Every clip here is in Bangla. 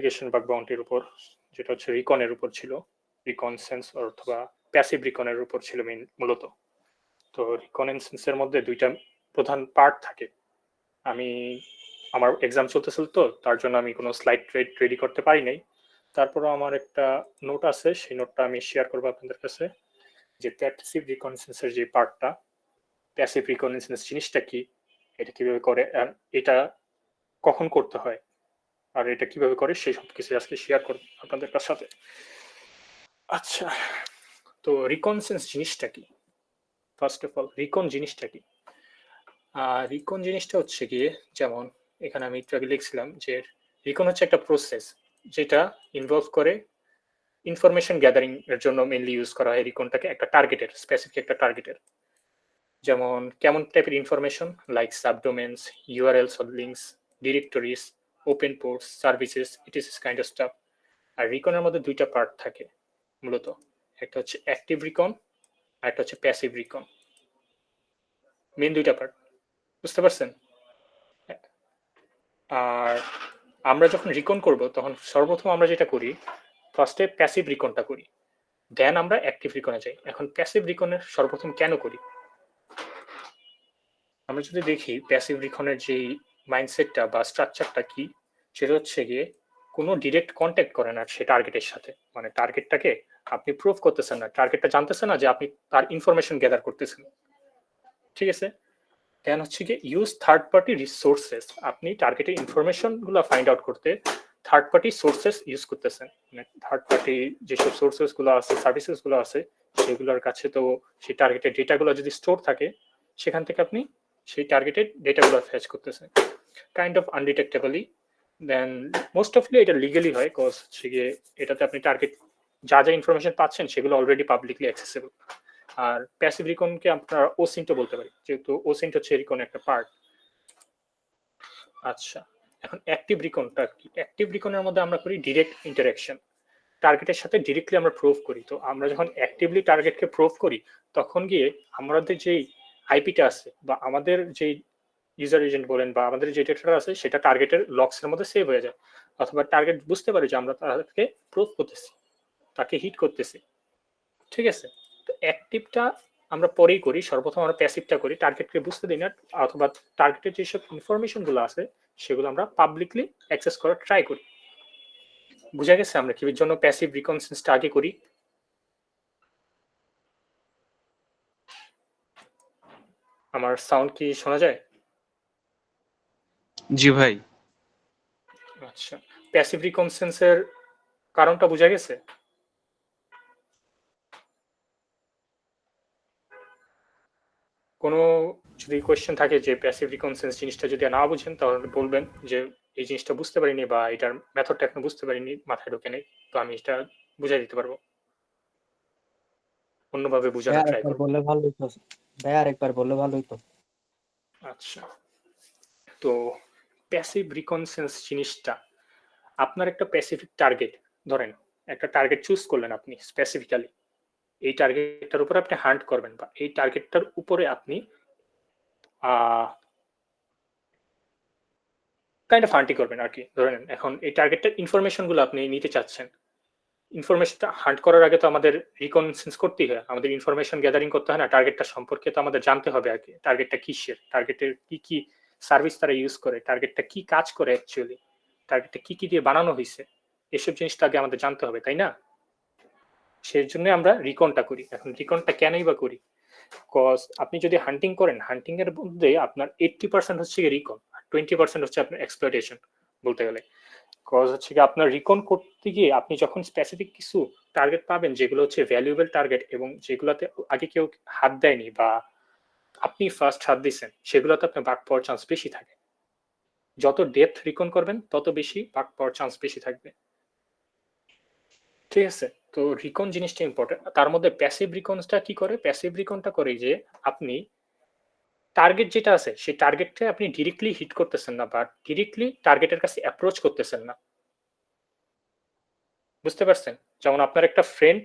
ইনভেস্টিগেশন বাগ বাউন্টির উপর, যেটা হচ্ছে রিকনের উপর ছিল, রিকনসেন্স অথবা প্যাসিভ রিকনের উপর ছিল মূলত। তো রিকনেন্সেন্সের মধ্যে দুইটা প্রধান পার্ট থাকে। আমি আমার এক্সাম চলতেছিল তো তার জন্য আমি কোনো স্লাইড রেডি করতে পারি নাই, তারপরও আমার একটা নোট আছে, সেই নোটটা আমি শেয়ার করবো আপনাদের কাছে। যে প্যাসিভ রিকনেন্সেন্সের যে পার্টটা, প্যাসিভ রিকনেন্সেন্স জিনিসটা কি, এটা কিভাবে করে, এটা কখন করতে হয়, আর এটা কিভাবে করে, সেই সব কিছু আজকে শেয়ার করবো আপনাদের সাথে। আচ্ছা, তো রিকনসেন্স জিনিসটা কি? ফার্স্ট অফ অল রিকন জিনিসটা কি? রিকন জিনিসটা হচ্ছে গিয়ে, যেমন এখানে আমি একটু আগে লিখছিলাম যে রিকন হচ্ছে একটা প্রসেস যেটা ইনভলভ করে ইনফরমেশন গ্যাদারিং এর জন্য মেইনলি ইউজ করা হয় রিকনটাকে, একটা টার্গেটের, স্পেসিফিক একটা টার্গেটের। যেমন কেমন টাইপের information, like subdomains, URLs or links, directories, open ports, services, it is kind of stuff. আর রিকনের মধ্যে দুইটা পার্ট থাকে মূলত, একটা হচ্ছে অ্যাক্টিভ রিকন আর একটা হচ্ছে প্যাসিভ রিকন। মেন দুইটা পার্ট, বুঝতে পারছেন? আর আমরা যখন রিকন করব তখন সর্বপ্রথম আমরা যেটা করি, ফার্স্টে প্যাসিভ রিকনটা করি, দেন আমরা অ্যাক্টিভ রিকনে যাই। এখন প্যাসিভ রিকনের সর্বপ্রথম কেন করি, আমরা যদি দেখি প্যাসিভ রিকনের যে মাইন্ডসেটটা বা স্ট্রাকচারটা কি, সেটা হচ্ছে গিয়ে কোনো ডিরেক্ট কন্ট্যাক্ট করে না সে টার্গেটের সাথে, মানে টার্গেটটাকে আপনি প্রুভ করতেছেন না, টার্গেটটা জানতেছে না যে আপনি তার ইনফরমেশন গ্যাদার করতেছেন, ঠিক আছে? দেন হচ্ছে গিয়ে ইউজ থার্ড পার্টি রিসোর্সেস, আপনি টার্গেটের ইনফরমেশন গুলো ফাইন্ড আউট করতে থার্ড পার্টি সোর্সেস ইউজ করতেছেন, মানে থার্ড পার্টি যেসব সোর্সেস গুলো আছে, সার্ভিসেস গুলো আছে, সেগুলোর কাছে তো সেই টার্গেটের ডেটাগুলো যদি স্টোর থাকে, সেখান থেকে আপনি সেই টার্গেটেড ডেটাগুলো ফেচ করতেছেন কাইন্ড অফ আনডিটেক্টেবলি। দেন মোস্ট অফলি এটা লিগালি হয়, কজ হচ্ছে গিয়ে এটাতে আপনি টার্গেট যা যা ইনফরমেশন পাচ্ছেন সেগুলো অলরেডি পাবলিকলি অ্যাক্সেসেবল। আর প্যাসিভ রিকনকে আপনারা ওসিন্টও বলতে পারি, যেহেতু ওসিন্ট হচ্ছে রিকন একটা পার্ট। আচ্ছা, এখন অ্যাক্টিভ রিকনটা কি? অ্যাক্টিভ রিকনের মধ্যে আমরা করি ডিরেক্ট ইন্টারাকশন, টার্গেটের সাথে ডিরেক্টলি আমরা প্রুভ করি। তো আমরা যখন অ্যাক্টিভলি টার্গেটকে প্রুভ করি, তখন গিয়ে আমাদের যেই আইপিটা আছে বা আমাদের যেই ইউজার এজেন্ট বলেন বা আমাদের যে ডেটাটা আছে, সেটা টার্গেটের লক্সের মধ্যে সেভ হয়ে যায়, অথবা টার্গেট বুঝতে পারে যে আমরা তাকে প্রুভ করতেছি, তাকে হিট করতেছি, ঠিক আছে? তো অ্যাক্টিভটা আমরা পরেই করি, সর্বপ্রথম আমরা প্যাসিভটা করি, টার্গেটকে বুঝতে দিই না, অথবা টার্গেটের যেসব ইনফরমেশন গুলো আছে সেগুলো আমরা পাবলিকলি অ্যাক্সেস করার ট্রাই করি। বুঝা গেছে আমরা কি জন্য প্যাসিভ রিকনসেন্সটা আগে করি? আমার সাউন্ড কি শোনা যায়? জি ভাই। আচ্ছা, প্যাসিভ রিকনসেন্সের কারণটা বুঝা গেছে? কোনো যদি কোয়েশ্চেন থাকে যে প্যাসিভ রিকনসেন্স জিনিসটা যদি না বুঝেন, তাহলে বলবেন যে এই জিনিসটা বুঝতে পারিনি বা এটার মেথডটা এখনো বুঝতে পারিনি, মাথায় ঢোকে নেই, তো আমি এটা বুঝাই দিতে পারবো, অন্যভাবে বোঝানোর ট্রাই আরেকবার করবো। বললে ভালো হইতো। ভাই আরেকবার বললে ভালো হইতো। আচ্ছা, তো প্যাসিভ রিকনসেন্স জিনিসটা, আপনার একটা স্পেসিফিক টার্গেট, ধরেন একটা টার্গেট চুজ করলেন আপনি স্পেসিফিক্যালি, এই টার্গেটটার উপরে আপনি হান্ট করবেন বা এই টার্গেটটার উপরে আপনি কাইন্ড অফ হান্টিং করবেন আর কি। ধরেন এখন এই টার্গেটটার ইনফরমেশন গুলো আপনি নিতে চাচ্ছেন, ইনফরমেশনটা হান্ট করার আগে তো আমাদের রিকনসেন্স করতেই হয়, আমাদের ইনফরমেশন গ্যাদারিং করতে হয় না, টার্গেটটা সম্পর্কে তো আমাদের জানতে হবে আর কি, টার্গেটটা কিসের, টার্গেটের কি কি সার্ভিস তারা ইউজ করে, টার্গেটটা কি কাজ করে অ্যাকচুয়ালি, টার্গেটটা কি কি দিয়ে বানানো হয়েছে, এসব জিনিসটা আগে আমাদের জানতে হবে, তাই না? সেই জন্য আমরা রিকনটা করি। এখন রিকনটা কেনই বা করি, কজ আপনি যদি হান্টিং করেন, হান্টিং এর মধ্যে আপনার 80% হচ্ছে রিকন আর 20% হচ্ছে আপনার এক্সপ্লয়টেশন বলতে গেলে। কজ হচ্ছে কি আপনার রিকন করতে গিয়ে আপনি যখন স্পেসিফিক কিছু টার্গেট পাবেন যেগুলো হচ্ছে ভ্যালুয়েবল টার্গেট এবং যেগুলোতে আগে কেউ হাত দেয়নি বা আপনি ফার্স্ট হাত দিচ্ছেন, সেগুলোতে আপনার বাগ পাওয়ার চান্স বেশি থাকে। যত ডেপথ রিকন করবেন তত বেশি বাগ পাওয়ার চান্স বেশি থাকবে, ঠিক আছে? তো রিকন জিনিসটা ইম্পর্টেন্ট। তার মধ্যে প্যাসিভ রিকনটা কি করে? প্যাসিভ রিকনটা করে যে আপনি টার্গেট যেটা আছে সেই টার্গেটকে আপনি ডিরেক্টলি হিট করতেছেন না বা ডিরেক্টলি টার্গেটের কাছে অ্যাপ্রোচ করতেছেন না, বুঝতে পারছেন? যেমন আপনার একটা ফ্রেন্ড,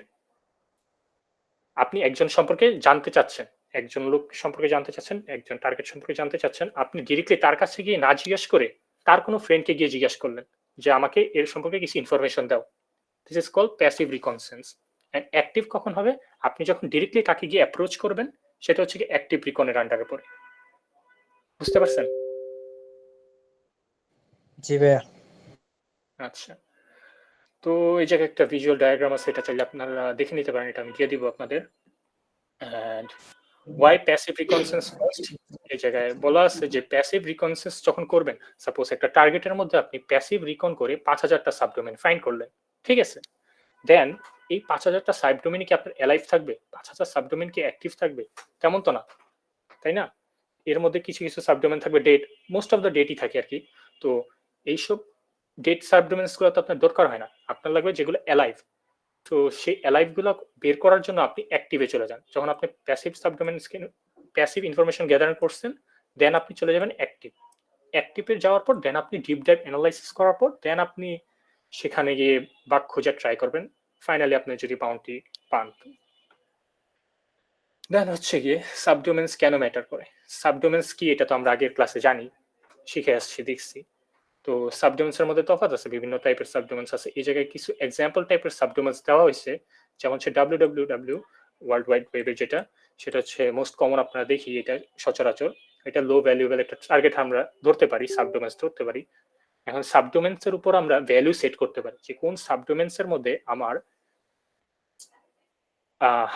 আপনি একজন সম্পর্কে জানতে চাচ্ছেন, একজন লোক সম্পর্কে জানতে চাচ্ছেন, একজন টার্গেট সম্পর্কে জানতে চাচ্ছেন, আপনি ডিরেক্টলি তার কাছে গিয়ে না জিজ্ঞেস করে তার কোনো ফ্রেন্ডকে গিয়ে জিজ্ঞাসা করলেন, যে আমাকে এর সম্পর্কে কিছু ইনফরমেশন দাও। This is called passive reconnaissance. And active কখন হবে? আপনি যখন ডিরেক্টলি তাকে গিয়ে অ্যাপ্রোচ করবেন, সেটা হচ্ছে কি অ্যাক্টিভ রিকনের আন্ডারে পড়ে। বুঝতে পারছেন? জি ভাইয়া। আচ্ছা, তো এই জায়গায় একটা ভিজুয়াল ডায়াগ্রাম আছে, এটা চাইলে আপনারা দেখে নিতে পারেন, এটা আমি দিয়ে দিব আপনাদের। অ্যান্ড ওয়াই প্যাসিভ রিকনসেন্স ফার্স্ট, এই জায়গায় বলা আছে যে প্যাসিভ রিকনসেন্স যখন করবেন, সাপোজ একটা টার্গেটের মধ্যে আপনি প্যাসিভ রিকন করে 5000টা সাবডোমেন ফাইন্ড করলেন, ঠিক আছে? দেন এই 5000টা সাবডোমেন কি আপনার অ্যালাইভ থাকবে? 5000 সাবডোমেন কি অ্যাক্টিভ থাকবে? তেমন তো না, তাই না? এর মধ্যে কিছু কিছু সাবডোমেন থাকবে ডেট, মোস্ট অফ দ্য ডেটই থাকে আর কি। তো এইসব ডেট সাবডোমেন্স গুলো তো আপনার দরকার হয় না, আপনার লাগবে যেগুলো অ্যালাইভ। তো সেই অ্যালাইভ গুলো বের করার জন্য আপনি অ্যাক্টিভে চলে যান। যখন আপনি passive subdomain passive information gather করছেন, দেন আপনি চলে যাবেন অ্যাক্টিভ। অ্যাক্টিভে যাওয়ার পর দেন আপনি ডিপ ডাইভ অ্যানালাইসিস করার পর দেন আপনি সেখানে গিয়ে বাগ খোঁজার ট্রাই করবেন। ফাইনালি আপনি যদি বাউন্টি পান, দেন হচ্ছে গিয়ে সাবডোমেন্স কেন ম্যাটার করে। সাবডোমেন্স কি এটা তো আমরা আগের ক্লাসে জানি, শিখে আসছি, দেখছি। তো সাবডোমেন্সের মধ্যে তফাৎ আছে, বিভিন্ন টাইপের সাবডোমেন্স আছে। এই জায়গায় কিছু এক্সাম্পল টাইপের সাবডোমেন্স দেওয়া হয়েছে, যেমন হচ্ছে www ওয়ার্ল্ড ওয়াইড ওয়েবের যেটা, সেটা হচ্ছে মোস্ট কমন আপনারা দেখি, এটা সচরাচর। এটা লো ভ্যালুয়েবল একটা টার্গেট আমরা ধরতে পারি, সাবডোমেন্স ধরতে পারি। এখন সাবডোমেন্সের উপর আমরা ভ্যালু সেট করতে পারি যে কোন সাবডোমেন্সের মধ্যে আমার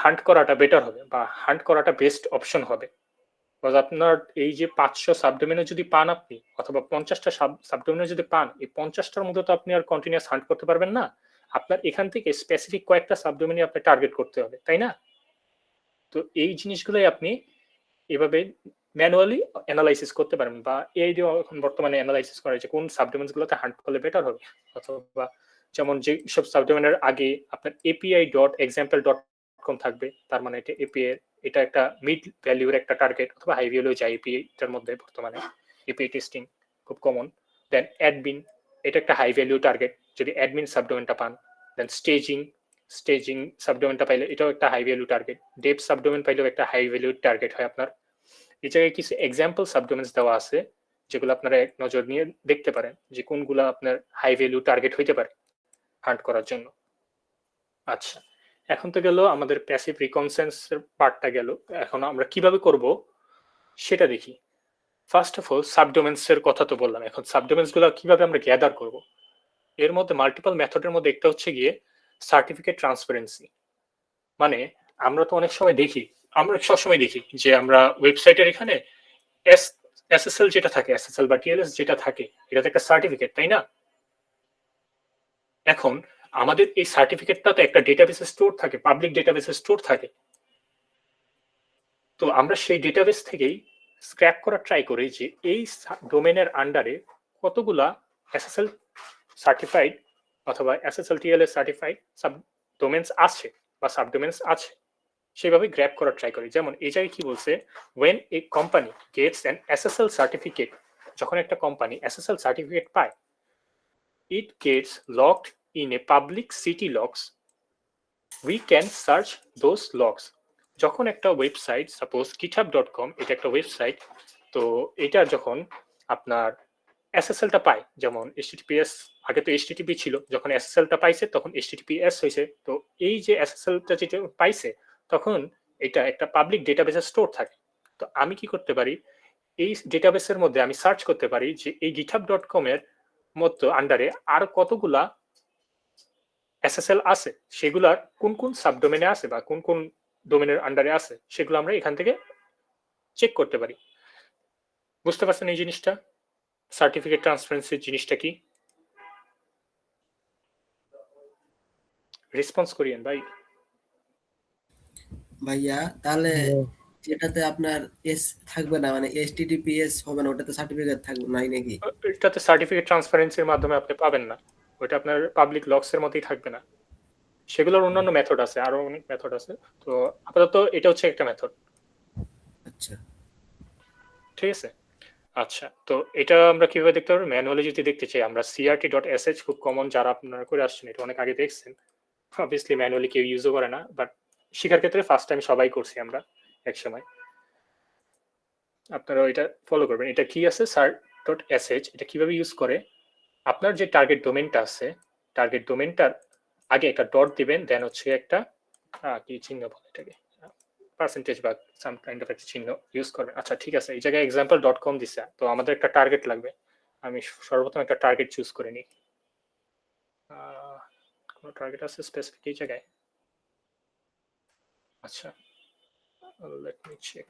হান্ট করাটা বেটার হবে বা হান্ট করাটা বেস্ট অপশন হবে। আপনার এই যে 500 সাবডোমেনে যদি পান আপনি, অথবা 50টা সাবডোমেনে যদি পান, এই 50টার মধ্যে তো আপনি আর কন্টিনিউয়াস হান্ট করতে পারবেন না। আপনার এখান থেকে স্পেসিফিক কয়েকটা সাবডোমেনে আপনি টার্গেট করতে হবে, তাই না? তো এই জিনিসগুলোই আপনি এভাবে ম্যানুয়ালি অ্যানালাইসিস করতে পারেন, বা এই যে এখন বর্তমানে অ্যানালাইসিস করে যে কোন সাবডোমেন্স গুলোতে হান্ট করলে বেটার হবে। অথবা যেমন যে সব সাবডোমেনের আগে আপনার API dot example dot com থাকবে, তার মানে এটা এপিআই, এটা একটা মিড ভ্যালুর একটা টার্গেট, অথবা হাই ভ্যালু যায় এপিআই এটার মধ্যে বর্তমানে এপিআই টেস্টিং খুব কমন। দেন অ্যাডমিন, এটা একটা হাই ভ্যালু টার্গেট যদি অ্যাডমিন সাবডোমেনটা পান। দেন স্টেজিং সাবডোমেনটা পাইলে এটাও একটা high value target. Dev subdomain পাইলেও একটা হাই ভ্যালু টার্গেট হয় আপনার। এই জায়গায় কিছু এক্সাম্পল সাবডোমেন্স দেওয়া আছে, যেগুলো আপনারা এক নজর নিয়ে দেখতে পারেন যে কোনগুলো আপনার হাই ভ্যালু টার্গেট হইতে পারে হান্ট করার জন্য। আচ্ছা, এখন তো গেল আমাদের প্যাসিভ রিকনসেন্সের পার্টটা গেল, এখন আমরা কিভাবে করব সেটা দেখি। ফার্স্ট অফ অল সাবডোমেন্স এর কথা তো বললাম, এখন সাবডোমেন্স গুলো কিভাবে আমরা গ্যাদার করব। এর মধ্যে মাল্টিপল মেথডের মধ্যে একটা হচ্ছে গিয়ে সার্টিফিকেট ট্রান্সপারেন্সি। মানে আমরা তো অনেক সময় দেখি, আমরা সবসময় দেখি যে আমরা ওয়েবসাইটের এখানে এসএসএল যেটা থাকে, এসএসএল বা টিএলএস যেটা থাকে, এটা তো একটা সার্টিফিকেট, তাই না? এখন আমাদের এই সার্টিফিকেটটা তো একটা ডেটাবেসে স্টোর থাকে, পাবলিক ডেটাবেসে স্টোর থাকে। তো আমরা সেই ডেটাবেস থেকেই স্ক্র্যাপ করার ট্রাই করি যে এই ডোমেনের আন্ডারে কতগুলা এসএসএল সার্টিফাইড অথবা SSL TLS certified sub domains আছে বা সাবডোমেন্স আছে, সেভাবে গ্র্যাব করার ট্রাই করি। যেমন এই জায়গায় কি বলছে, when a company gets an SSL certificate, যখন একটা কোম্পানি SSL সার্টিফিকেট পায়, it gets logged in a public city logs, we can search those logs. যখন একটা ওয়েবসাইট, সাপোজ github.com, এটা একটা ওয়েবসাইট, তো এটা যখন আপনার এসএসএলটা পায়, যেমন HTTPS, আগে তো HTTP ছিল, যখন এসএসএলটা পাইছে তখন HTTPS হয়েছে। তো এই যে এসএসএলটা যেটা পাইছে, তখন এটা একটা পাবলিক ডেটাবেসে স্টোর থাকে। তো আমি কি করতে পারি, এই ডেটাবেসের মধ্যে আমি সার্চ করতে পারি যে এই github.com এর মতো আন্ডারে আর কতগুলা এসএসএল আছে, সেগুলার কোন কোন সাবডোমেনে আছে বা কোন কোন ডোমেনের আন্ডারে আছে, সেগুলো আমরা এখান থেকে চেক করতে পারি। বুঝতে পারছেন এই জিনিসটা, সার্টিফিকেট ট্রান্সপারেন্সির জিনিসটা কি? রেসপন্স করিয়েন ভাই। ভাইয়া তাহলে যেটাতে আপনার এস থাকবে না, মানে HTTPS হবে না, ওটাতে সার্টিফিকেট থাকবে নাই নাকি? এটাতে সার্টিফিকেট ট্রান্সপারেন্সির মাধ্যমে আপনি পাবেন না, ওটা আপনার পাবলিক লগস এর মধ্যেই থাকবে না। সেগুলোর অন্যান্য মেথড আছে, আরো অনেক মেথড আছে। তো আপাতত এটা হচ্ছে একটা মেথড। আচ্ছা, ঠিক আছে। আচ্ছা, তো এটা আমরা কিভাবে দেখতে পারবো? ম্যানুয়ালি যদি দেখতে চাই আমরা crt.sh খুব কমন, যারা আপনারা করে আসছেন এটা অনেক আগে দেখছেন। অবভিয়াসলি ম্যানুয়ালি কেউ ইউজও করে না, বাট শেখার ক্ষেত্রে ফার্স্ট টাইম সবাই করছি আমরা একসময়। আপনারা এটা ফলো করবেন। এটা কি আছে cert.sh, এটা কিভাবে ইউজ করে, আপনার যে টার্গেট ডোমেনটা আছে, টার্গেট ডোমেনটার আগে একটা ডট দিবেন, দেন হচ্ছে একটা কি চিহ্ন বলে এটাকে, পার্সেন্টেজ বা সাম কাইন্ড অফ একটা চিহ্ন ইউজ করবেন। আচ্ছা ঠিক আছে, এই জায়গায় example.com দিছে, তো আমাদের একটা টার্গেট লাগবে। আমি সর্বপ্রথম একটা টার্গেট চুজ করে নিই। কোনো টার্গেট আছে স্পেসিফিক এই জায়গায়? আচ্ছা, let me check.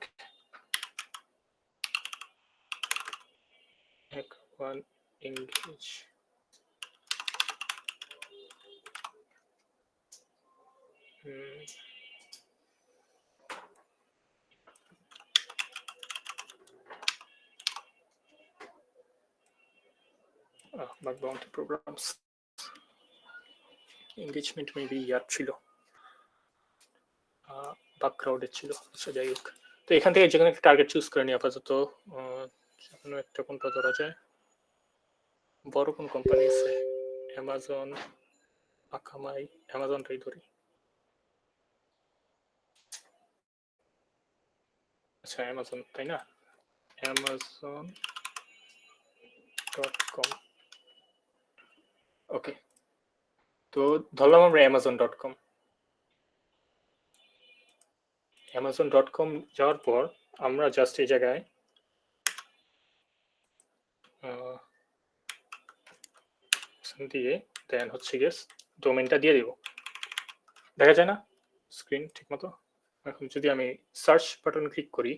Hack1 engage. Bug bounty programs. Engagement maybe year ছিল, বাগ ক্রাউডের ছিল। আচ্ছা যাই হোক, তো এখান থেকে যেখানে একটা টার্গেট চুজ করে নিই আপাতত। যেকোনো একটা কোনটা ধরা যায়, বড় কোন কোম্পানি আছে, অ্যামাজন, আকামাই, অ্যামাজনটাই ধরি। আচ্ছা অ্যামাজন, তাই না? amazon.com। ওকে, তো ধরলাম আমরা amazon.com। amazon.com যাওয়ার পর আমরা জাস্ট এই জায়গায় দিয়ে দেন হচ্ছে গিয়ে ডোমেনটা দিয়ে দিব। দেখা যায় না স্ক্রিন ঠিক মতো? এখন যদি আমি সার্চ বাটন ক্লিক করি,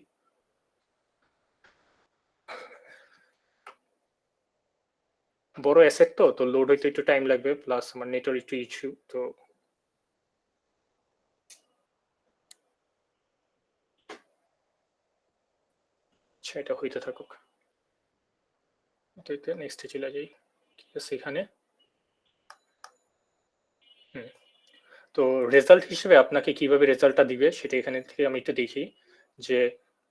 বড় অ্যাসেট তো লোড হইতে একটু টাইম লাগবে, প্লাস আমার নেটের একটু ইস্যু, তো এটা হইতে থাকুক। নেক্সটে চলে যাই। ঠিক আছে, এখানে তো রেজাল্ট হিসেবে আপনাকে কিভাবে রেজাল্টটা দিবে সেটা এখানে থেকে আমি একটু দেখি যে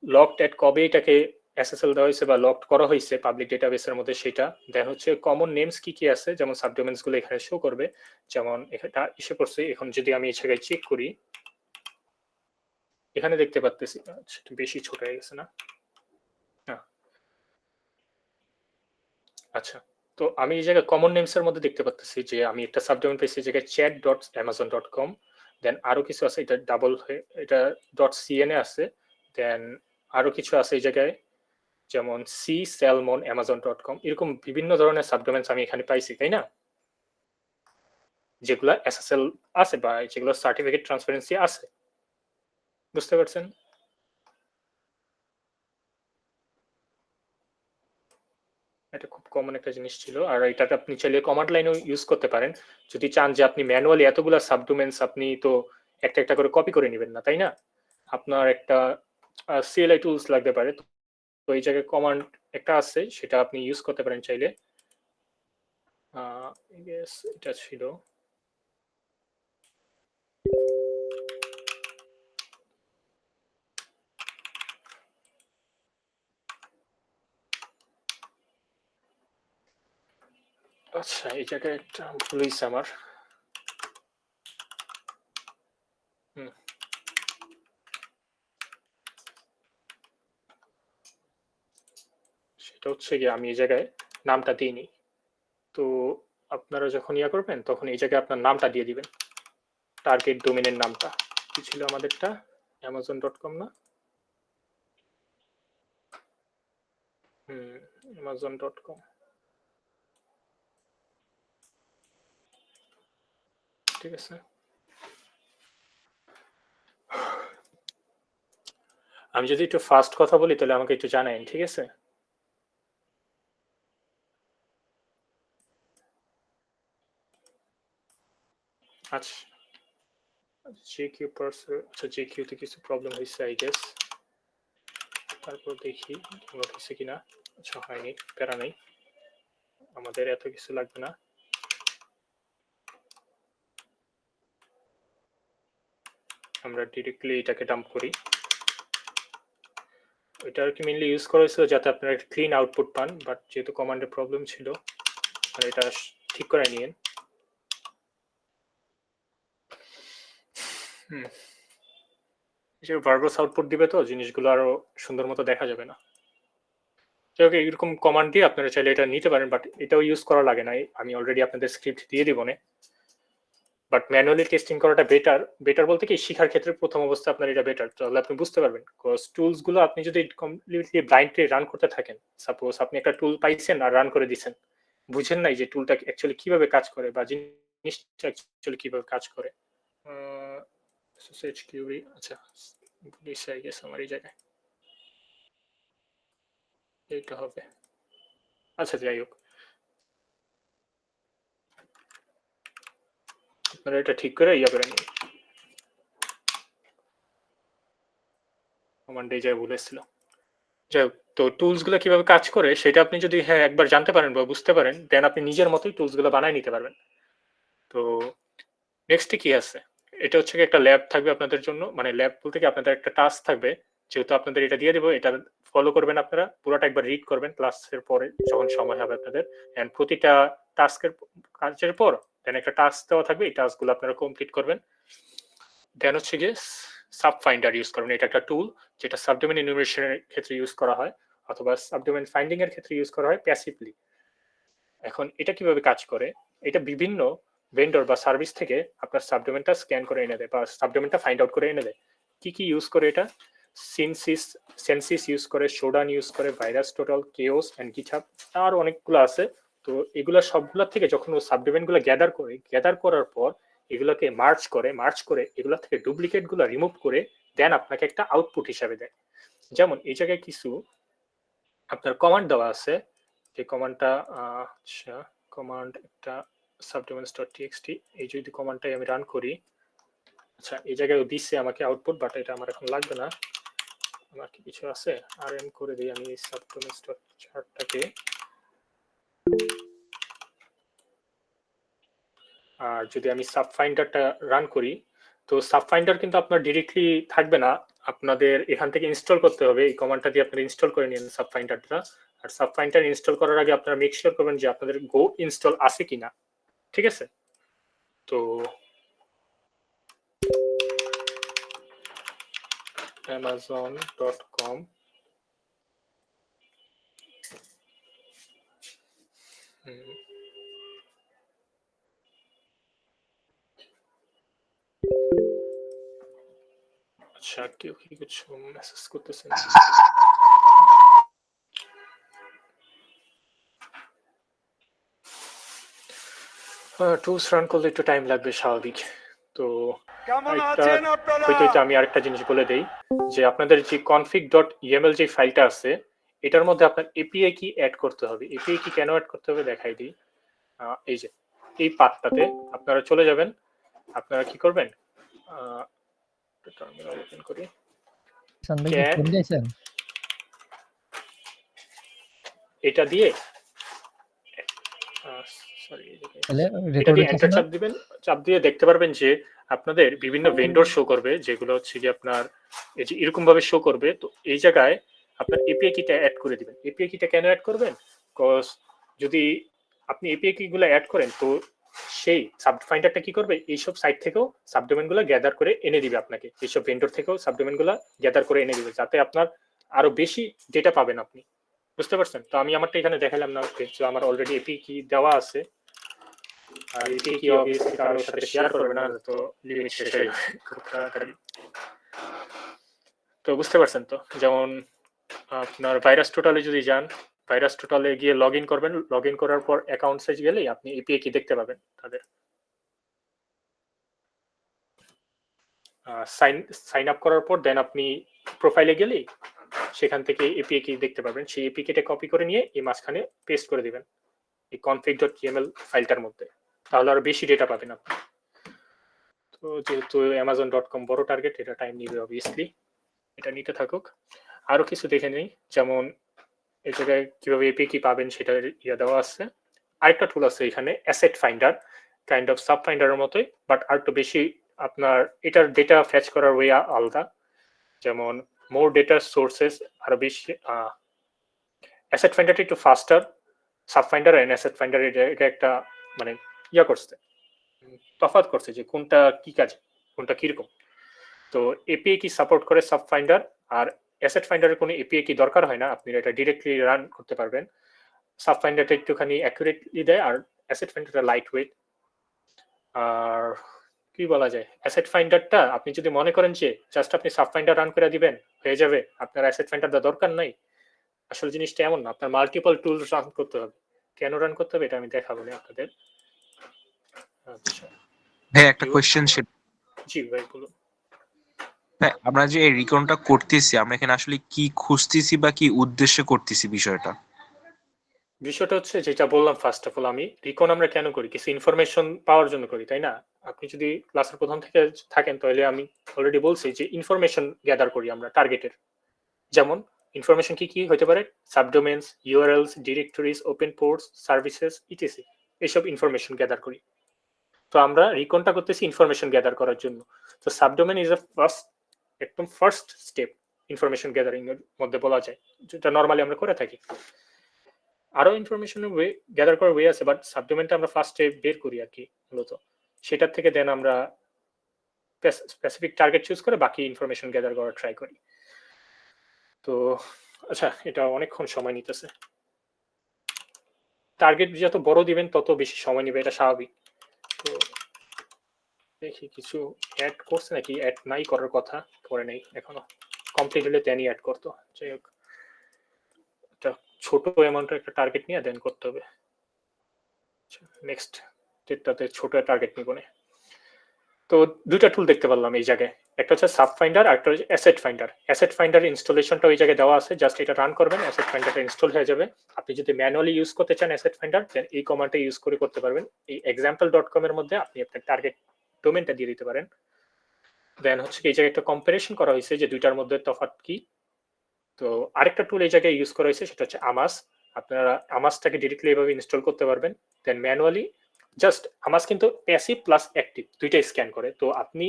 লকড এট কবে এটাকে এসএসএল দেওয়া হয়েছে বা লকড করা হয়েছে পাবলিক ডেটাবেসের মধ্যে, সেটা দেন হচ্ছে কমন নেমস কি কি আছে, যেমন সাবডোমেন্স গুলো এখানে শো করবে, যেমন এটা এসে পড়ছে। এখন যদি আমি এই জায়গায় চেক করি, এখানে দেখতে পাচ্ছি বেশি ছোট হয়ে গেছে না? আচ্ছা, তো আমি এই জায়গায় কমন নেমস এর মধ্যে দেখতে পাচ্ছি যে আমি একটা সাবডোমেন পেয়েছি, এই জায়গায় chat.amazon.com, দেন আরো কিছু আছে, এটা ডাবল হয়ে এটা .cn এ আছে, দেন আরো কিছু আছে এই জায়গায়, যেমন csalmon.amazon.com, এরকম বিভিন্ন ধরনের সাবডোমেন্স আমি এখানে পাইছি, তাই না? যেগুলা এসএসএল আছে বা যেগুলো সার্টিফিকেট ট্রান্সপারেন্সি আছে, বুঝতে পারছেন? এটা খুব কমন একটা জিনিস ছিল। আর এটাকে আপনি চাইলে কমান্ড লাইনেও ইউজ করতে পারেন যদি চান যে আপনি ম্যানুয়ালি এতগুলা সাবডোমেন্স আপনি তো একটা একটা করে কপি করে নেবেন না, তাই না? আপনার একটা সিএলআই টুলস লাগতে পারে, তো এই জায়গায় কমান্ড একটা আছে, সেটা আপনি ইউজ করতে পারেন চাইলে। এটা ছিল আচ্ছা, এই জায়গায় একটা ভুল হয়েছে আমার। সেটা হচ্ছে কি আমি এই জায়গায় নামটা দিইনি, তো আপনারা যখন ইয়া করবেন তখন এই জায়গায় আপনার নামটা দিয়ে দিবেন, টার্গেট ডোমেনের নামটা কি ছিল আমাদেরটা, amazon.com না? amazon.com। ঠিক আছে, আমি যদি একটু ফাস্ট কথা বলি তাহলে আমাকে একটু জানাইন, ঠিক আছে? আচ্ছা, জিকিউ পার্সে, আচ্ছা জিকিউতে কিছু প্রবলেম হয়েছে আই গেস, তারপর দেখি নোট হয়েছে কিনা। আচ্ছা হয়নি, প্যারা নেই, আমাদের এত কিছু লাগবে না। আমরা ডিরেক্টলি এটাকে ডাম্প করি। এটা আর কি মেইনলি ইউজ করা হয়েছিল যাতে আপনারা একটা ক্লিন আউটপুট পান, বাট যেহেতু কমান্ডের প্রবলেম ছিল আর এটা ঠিক করে নিয়েন। ভার্বাস আউটপুট দিবে তো জিনিসগুলো আরো সুন্দর মতো দেখা যাবে না। তো এরকম কমান্ড দিয়ে আপনারা চাইলে এটা নিতে পারেন, বাট এটাও ইউজ করা লাগে না, আমি অলরেডি আপনাদের স্ক্রিপ্ট দিয়ে দিব না। বাট ম্যানুয়ালি টেস্টিং করাটা বেটার বলতে কি শিখার ক্ষেত্রে প্রথম অবস্থা আপনার এটা বেটার, তাহলে আপনি বুঝতে পারবেন। কজ টুলস গুলো আপনি যদি কমপ্লিটলি ব্লাইন্ডলি রান করতে থাকেন, সাপোজ আপনি একটা টুল পাইছেন আর রান করে দিচ্ছেন, বুঝেন নাই যে টুলটা অ্যাকচুয়ালি কিভাবে কাজ করে বা জিনিসটা অ্যাকচুয়ালি কিভাবে কাজ করে। SSH query, আচ্ছা বিষয় গেছে আমার এই জায়গায়, এইটা হবে। আচ্ছা যাই হোক, আপনারা এটা ঠিক করে ইয়া করে নিন। কমান্ডে যা ভুলেছিল। যাই হোক, তো টুলস গুলো কিভাবে কাজ করে সেটা আপনি যদি একবার জানতে পারেন বা বুঝতে পারেন, দেন আপনি নিজের মতোই টুলস গুলো বানায় নিতে পারবেন। তো নেক্সটে কি আছে, এটা হচ্ছে একটা ল্যাব থাকবে আপনাদের জন্য, মানে ল্যাব বলতে কি আপনাদের একটা টাস্ক থাকবে, যেহেতু আপনাদের এটা দিয়ে দেবো, এটা ফলো করবেন আপনারা, পুরোটা একবার রিড করবেন ক্লাসের পরে যখন সময় হবে আপনাদের, এন্ড প্রতিটা টাস্কের কাজের পর দেন একটা টাস্ক দেওয়া থাকবে, এই টাস্কগুলো আপনারা কমপ্লিট করবেন। দেন হচ্ছে গিয়ে সাব ফাইন্ডার ইউজ করবেন, এটা একটা টুল যেটা সাবডোমেন ইনুমারেশনের ক্ষেত্রে ইউজ করা হয়, অথবা সাবডোমেন ফাইন্ডিং এর ক্ষেত্রে ইউজ করা হয় প্যাসিভলি। এখন এটা কিভাবে কাজ করে, এটা বিভিন্ন ভেন্ডর বা সার্ভিস থেকে আপনার সাবডোমেনটা স্ক্যান করে এনে দেয় বা সাবডোমেনটা ফাইন্ড আউট করে এনে দেয়। কি কি ইউজ করে এটা, সেন্সিস ইউজ করে, শোডান ইউজ করে, VirusTotal, Chaos and GitHub, আর অনেকগুলো আছে। তো এগুলা সবগুলা থেকে যখন ও সাবডোমেন গুলো গ্যাদার করার পর এগুলোকে মার্চ করে এগুলা থেকে ডুপ্লিকেট গুলো রিমুভ করে দেন আপনাকে একটা আউটপুট হিসাবে দেয়। যেমন এই জায়গায় কিছু আপনার কমান্ড দেওয়া আছে, যে কমান্ডটা আচ্ছা কমান্ড একটা subdomains.txt, এই যদি কমান্ডটাই আমি রান করি, আচ্ছা এই জায়গায় দিচ্ছে আমাকে আউটপুট, বাট এটা আমার এখন লাগবে না, আমার কি কিছু আছে rm করে দিই আমি subdomains.chartটাকে। আর যদি আমি সাব ফাইন্ডারটা রান করি, তো সাব ফাইন্ডার কিন্তু আপনার ডিরেক্টলি থাকবে না, আপনাদের এখান থেকে ইনস্টল করতে হবে, এই কমান্ডটা দিয়ে আপনারা ইনস্টল করে নিন সাব ফাইন্ডারটা। আর সাব ফাইন্ডার ইনস্টল করার আগে আপনারা মেক শিওর করবেন যে আপনাদের গো ইনস্টল আছে কিনা, ঠিক আছে? তো amazon.com আচ্ছা কেউ কি কিছু মেসেজ করতেছেন? টুলস রান করলে একটু টাইম লাগবে স্বাভাবিক। তো হয়তো আমি আরেকটা জিনিস বলে দেই, যে আপনাদের যে config.yml যে ফাইলটা আছে, এটার মধ্যে আপনার এপিআই কি অ্যাড করতে হবে। এপিআই কি কেন অ্যাড করতে হবে দেখাই দিই। এই যে এই পাথটাতে আপনারা চলে যাবেন, আপনারা কি করবেন, টার্মিনাল ওপেন করি, এটা দিয়ে চাপ দিয়ে দেখতে পারবেন যে আপনাদের বিভিন্ন ভেন্ডর শো করবে, যেগুলো হচ্ছে কি আপনার এই যে এরকম ভাবে শো করবে। তো এই জায়গায় আপনার এপিআই কিটা অ্যাড করে দিবেন। এপিআই কিটা কেন অ্যাড করবেন, বিকজ যদি আপনি এপিআই কি গুলো অ্যাড করেন, তো সেই সাব ফাইন্ডারটা কি করবে, এইসব সাইট থেকেও সাবডোমেন গুলো গ্যাদার করে এনে দিবে আপনাকে, এইসব ভেন্ডর থেকেও সাবডোমেন গুলো গ্যাদার করে এনে দিবে, যাতে আপনার আরো বেশি ডেটা পাবেন আপনি। বুঝতে পারছেন? তো আমি আমারটা এখানে দেখালাম না, আমার অলরেডি এপি কি দেওয়া আছে, আর এপি কি অবভিয়াসলি কারোর সাথে শেয়ার করবে না, তো লিমিট শেষ হয়ে যাবে খুব তাড়াতাড়ি। তো বুঝতে পারছেন তো, যেমন আপনার ভাইরাস টোটালে যদি যান, ভাইরাস টোটালে গিয়ে লগ ইন করবেন, লগ ইন করার পর অ্যাকাউন্টসে গেলেই আপনি এপিআই কি দেখতে পাবেন তাদের। সাইন আপ করার পর দেন আপনি প্রোফাইলে গেলেই সেখান থেকে এপিআই কি দেখতে পাবেন, সেই এপিআই কিটা কপি করে নিয়ে এই মাঝখানে পেস্ট করে দিবেন এই config.yml ফাইলটার মধ্যে, তাহলে আরো বেশি ডেটা পাবেন আপনি। তো যেহেতু amazon.com বড় টার্গেট, এটা টাইম নিবে অবভিয়াসলি, এটা নিতে থাকুক। আরো কিছু দেখে নেই, যেমন এই জায়গায় কিভাবে এপিআই কি পাবেন সেটা দেওয়া আছে। আরেকটা টুল আছে এখানে, asset finder, kind of sub ফাইন্ডারের মতোই, বাট আর একটু বেশি আপনার এটার ডেটা ফ্যাচ করার ওয়ে আলাদা। যেমন মোর ডেটা সোর্সেস আরো বেশি, অ্যাসেট ফাইন্ডারটা একটু faster, sub finder and asset finder এটা একটা মানে করছে, তফাৎ করছে যে কোনটা কি কাজ, কোনটা কিরকম। তো এপিআই কি সাপোর্ট করে সাব ফাইন্ডার, আর অ্যাসেট ফাইন্ডারের কোনো এপিআই কি দরকার হয় না, আপনি এটা ডিরেক্টলি রান করতে পারবেন। সাব ফাইন্ডারটা একটুখানি অ্যাকুরেটলি দেয়, আর অ্যাসেট ফাইন্ডারটা লাইট ওয়েট। আর কি বলা যায়, অ্যাসেট ফাইন্ডারটা আপনি যদি মনে করেন যে জাস্ট আপনি সাব ফাইন্ডার রান করে দিবেন হয়ে যাবে, আপনার অ্যাসেট ফাইন্ডারটা দরকার নাই, আসলে জিনিসটা এমন না, আপনার মাল্টিপল টুলস রান করতে হবে। কেন রান করতে হবে এটা আমি দেখাবো না আপনাদের। আচ্ছা ভাই একটা কোশ্চেন ছিল। জি ভাই বলুন। হ্যাঁ, আমরা যে এই রিকনটা করতেছি, আমরা এখানে আসলে কি খুঁজতেছি বা কি উদ্দেশ্যে করতেছি বিষয়টা? বিষয়টা হচ্ছে যেটা বললাম, ফার্স্ট অফ অল আমি রিকন আমরা কেন করি, কিছু ইনফরমেশন পাওয়ার জন্য করি, তাই না? আপনি যদি ক্লাসের প্রথম থেকে থাকেন তাহলে আমি অলরেডি বলছি যে ইনফরমেশন গ্যাদার করি আমরা টার্গেটের। যেমন ইনফরমেশন কি কি হতে পারে, subdomains, URLs, directories, open ports, services, ETC, এইসব ইনফরমেশন গ্যাদার করি। তো আমরা রিকনটা করতেছি ইনফরমেশন গ্যাদার করার জন্য। তো সাবডোমেইন ইজ আ একদম ফার্স্ট স্টেপ ইনফরমেশন গ্যাদারিং এর মধ্যে বলা যায়, যেটা নরমালি আমরা করে থাকি। আরো ইনফরমেশন ওয়ে গ্যাদার করার ওয়ে আছে, বাট সাবডোমেনটা আমরা ফার্স্টে বের করি আর কি মূলত। সেটার থেকে দেন আমরা স্পেসিফিক টার্গেট চুজ করে বাকি ইনফরমেশন গ্যাদার করার ট্রাই করি। তো আচ্ছা, এটা অনেকক্ষণ সময় নিতেছে। টার্গেট যত বড় দিবেন তত বেশি সময় নেবে, এটা স্বাভাবিক। তো দেখি কিছু অ্যাড করছে নাকি, অ্যাড নাই করার কথা, করে নেই এখনো। কমপ্লিট হলে তেনই অ্যাড করতো। যাই হোক, একটা ছোট অ্যামাউন্টের একটা টার্গেট নিয়ে দেন করতে হবে। নেক্সট ডেটটাতে ছোট টার্গেট নিব না। তো দুইটা টুল দেখতে পারলাম এই জায়গায়, একটা হচ্ছে সাব ফাইন্ডার আর একটা হচ্ছে অ্যাসেট ফাইন্ডার। অ্যাসেট ফাইন্ডার ইনস্টলেশনটা ওই জায়গায় দেওয়া আছে, জাস্ট এটা রান করবেন, অ্যাসেট ফাইন্ডারটা ইনস্টল হয়ে যাবে। আপনি যদি ম্যানুয়ালি ইউজ করতে চান অ্যাসেট ফাইন্ডার, দেন এই কমান্ডটা ইউজ করে করতে পারবেন। এই example.com এর মধ্যে আপনি আপনার টার্গেট ডোমেনটা দিয়ে দিতে পারেন। দেন হচ্ছে এই জায়গায় একটা কম্পারিশন করা হয়েছে যে দুইটার মধ্যে তফাৎ কি। তো আরেকটা টুল এই জায়গায় ইউজ করা হয়েছে, সেটা হচ্ছে আমাস। আপনারা আমাসটাকে ডিরেক্টলি এভাবে ইনস্টল করতে পারবেন। দেন ম্যানুয়ালি জাস্ট আমাস কিন্তু প্যাসিভ প্লাস অ্যাক্টিভ দুইটাই স্ক্যান করে। তো আপনি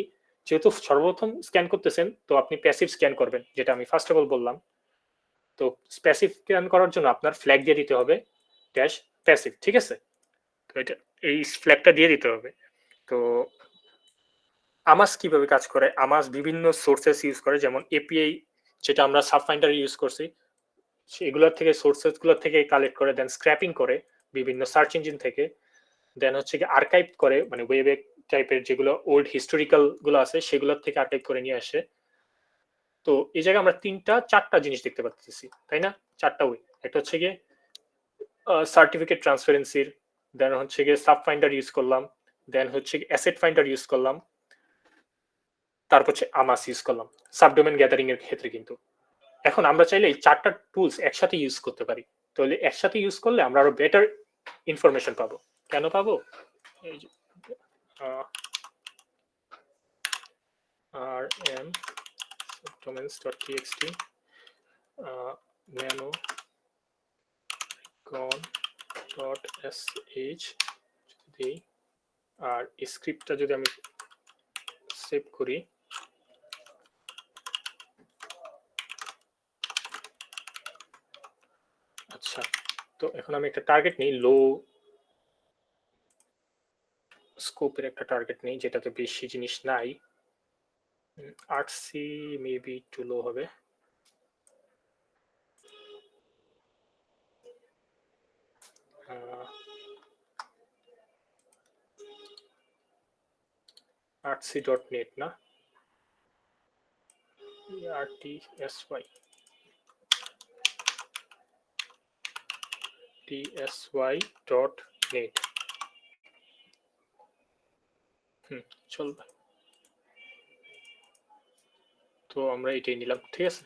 যেহেতু সর্বপ্রথম স্ক্যান করতেছেন, তো আপনি প্যাসিভ স্ক্যান করবেন, যেটা আমি ফার্স্ট অফ অল বললাম। তো প্যাসিভ স্ক্যান করার জন্য আপনার ফ্ল্যাগ দিয়ে দিতে হবে ড্যাশ প্যাসিভ, ঠিক আছে? তো এটা এই ফ্ল্যাগটা দিয়ে দিতে হবে। তো আমাস কিভাবে কাজ করে, আমাস বিভিন্ন সোর্সেস ইউজ করে, যেমন এপিআই যেটা আমরা সাব ফাইন্ডার ইউজ করছি, সেগুলোর থেকে সোর্সেস গুলোর থেকে কালেক্ট করে, দেন স্ক্র্যাপিং করে বিভিন্ন সার্চ ইঞ্জিন থেকে, দেন হচ্ছে কি আর্কাইভ করে, মানে ওয়েবে টাইপের যেগুলো ওল্ড হিস্টোরিক্যাল গুলো আছে সেগুলোর থেকে আর্কাইভ করে নিয়ে আসে। তো এই জায়গায় আমরা চারটা জিনিস দেখতে পাচ্ছি, তাই না? চারটা ওয়ে। একটা হচ্ছে গিয়ে সার্টিফিকেট ট্রান্সপারেন্সির, দেন হচ্ছে গিয়ে সাব ফাইন্ডার ইউজ করলাম, দেন হচ্ছে অ্যাসেট ফাইন্ডার ইউজ করলাম, তারপর হচ্ছে আমাস ইউজ করলাম সাবডোমেন গ্যাদারিং এর ক্ষেত্রে। কিন্তু এখন আমরা চাইলে এই চারটা টুলস একসাথে ইউজ করতে পারি। তাহলে একসাথে ইউজ করলে আমরা আরো বেটার ইনফরমেশন পাবো। কেন পাবো? এই যে rm domains.txt nano con.sh দেই, আর স্ক্রিপ্টটা যদি আমি সেভ করি, আচ্ছা। তো এখন আমি একটা টার্গেট নিই, লো স্কোপের একটা টার্গেট নেই যেটাতে বেশি জিনিস নাই। 8C মেবি একটু লো হবে। artsy.net না, artsy.net চলবে। তো আমরা এটাই নিলাম, ঠিক আছে?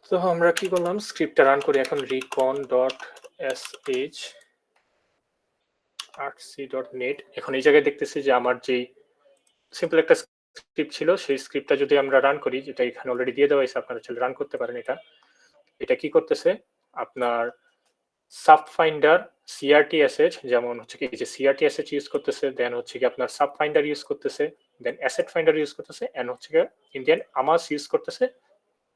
তো আমরা কি করলাম, স্ক্রিপ্টটা রান করি এখন, recon.sh artsy.net। এখন এই জায়গায় দেখতেছি যে আমার যেই সিম্পল একটা স্ক্রিপ্ট ছিল, সেই স্ক্রিপ্টটা যদি আমরা রান করি, যেটা এখানে অলরেডি দিয়ে দেওয়া হয়েছে, আপনারা চাইলে রান করতে পারেন। এটা কি করতেছে, আপনার সাব ফাইন্ডার CRTSH, যেমন হচ্ছে কি যে CRTSH ইউজ করতেছে, দেন হচ্ছে কি আপনার সাব ফাইন্ডার ইউজ করতেছে, দেন অ্যাসেট ফাইন্ডার ইউজ করতেছে, এন্ড হচ্ছে কি ইন্ডিয়ান আমাস ইউজ করতেছে।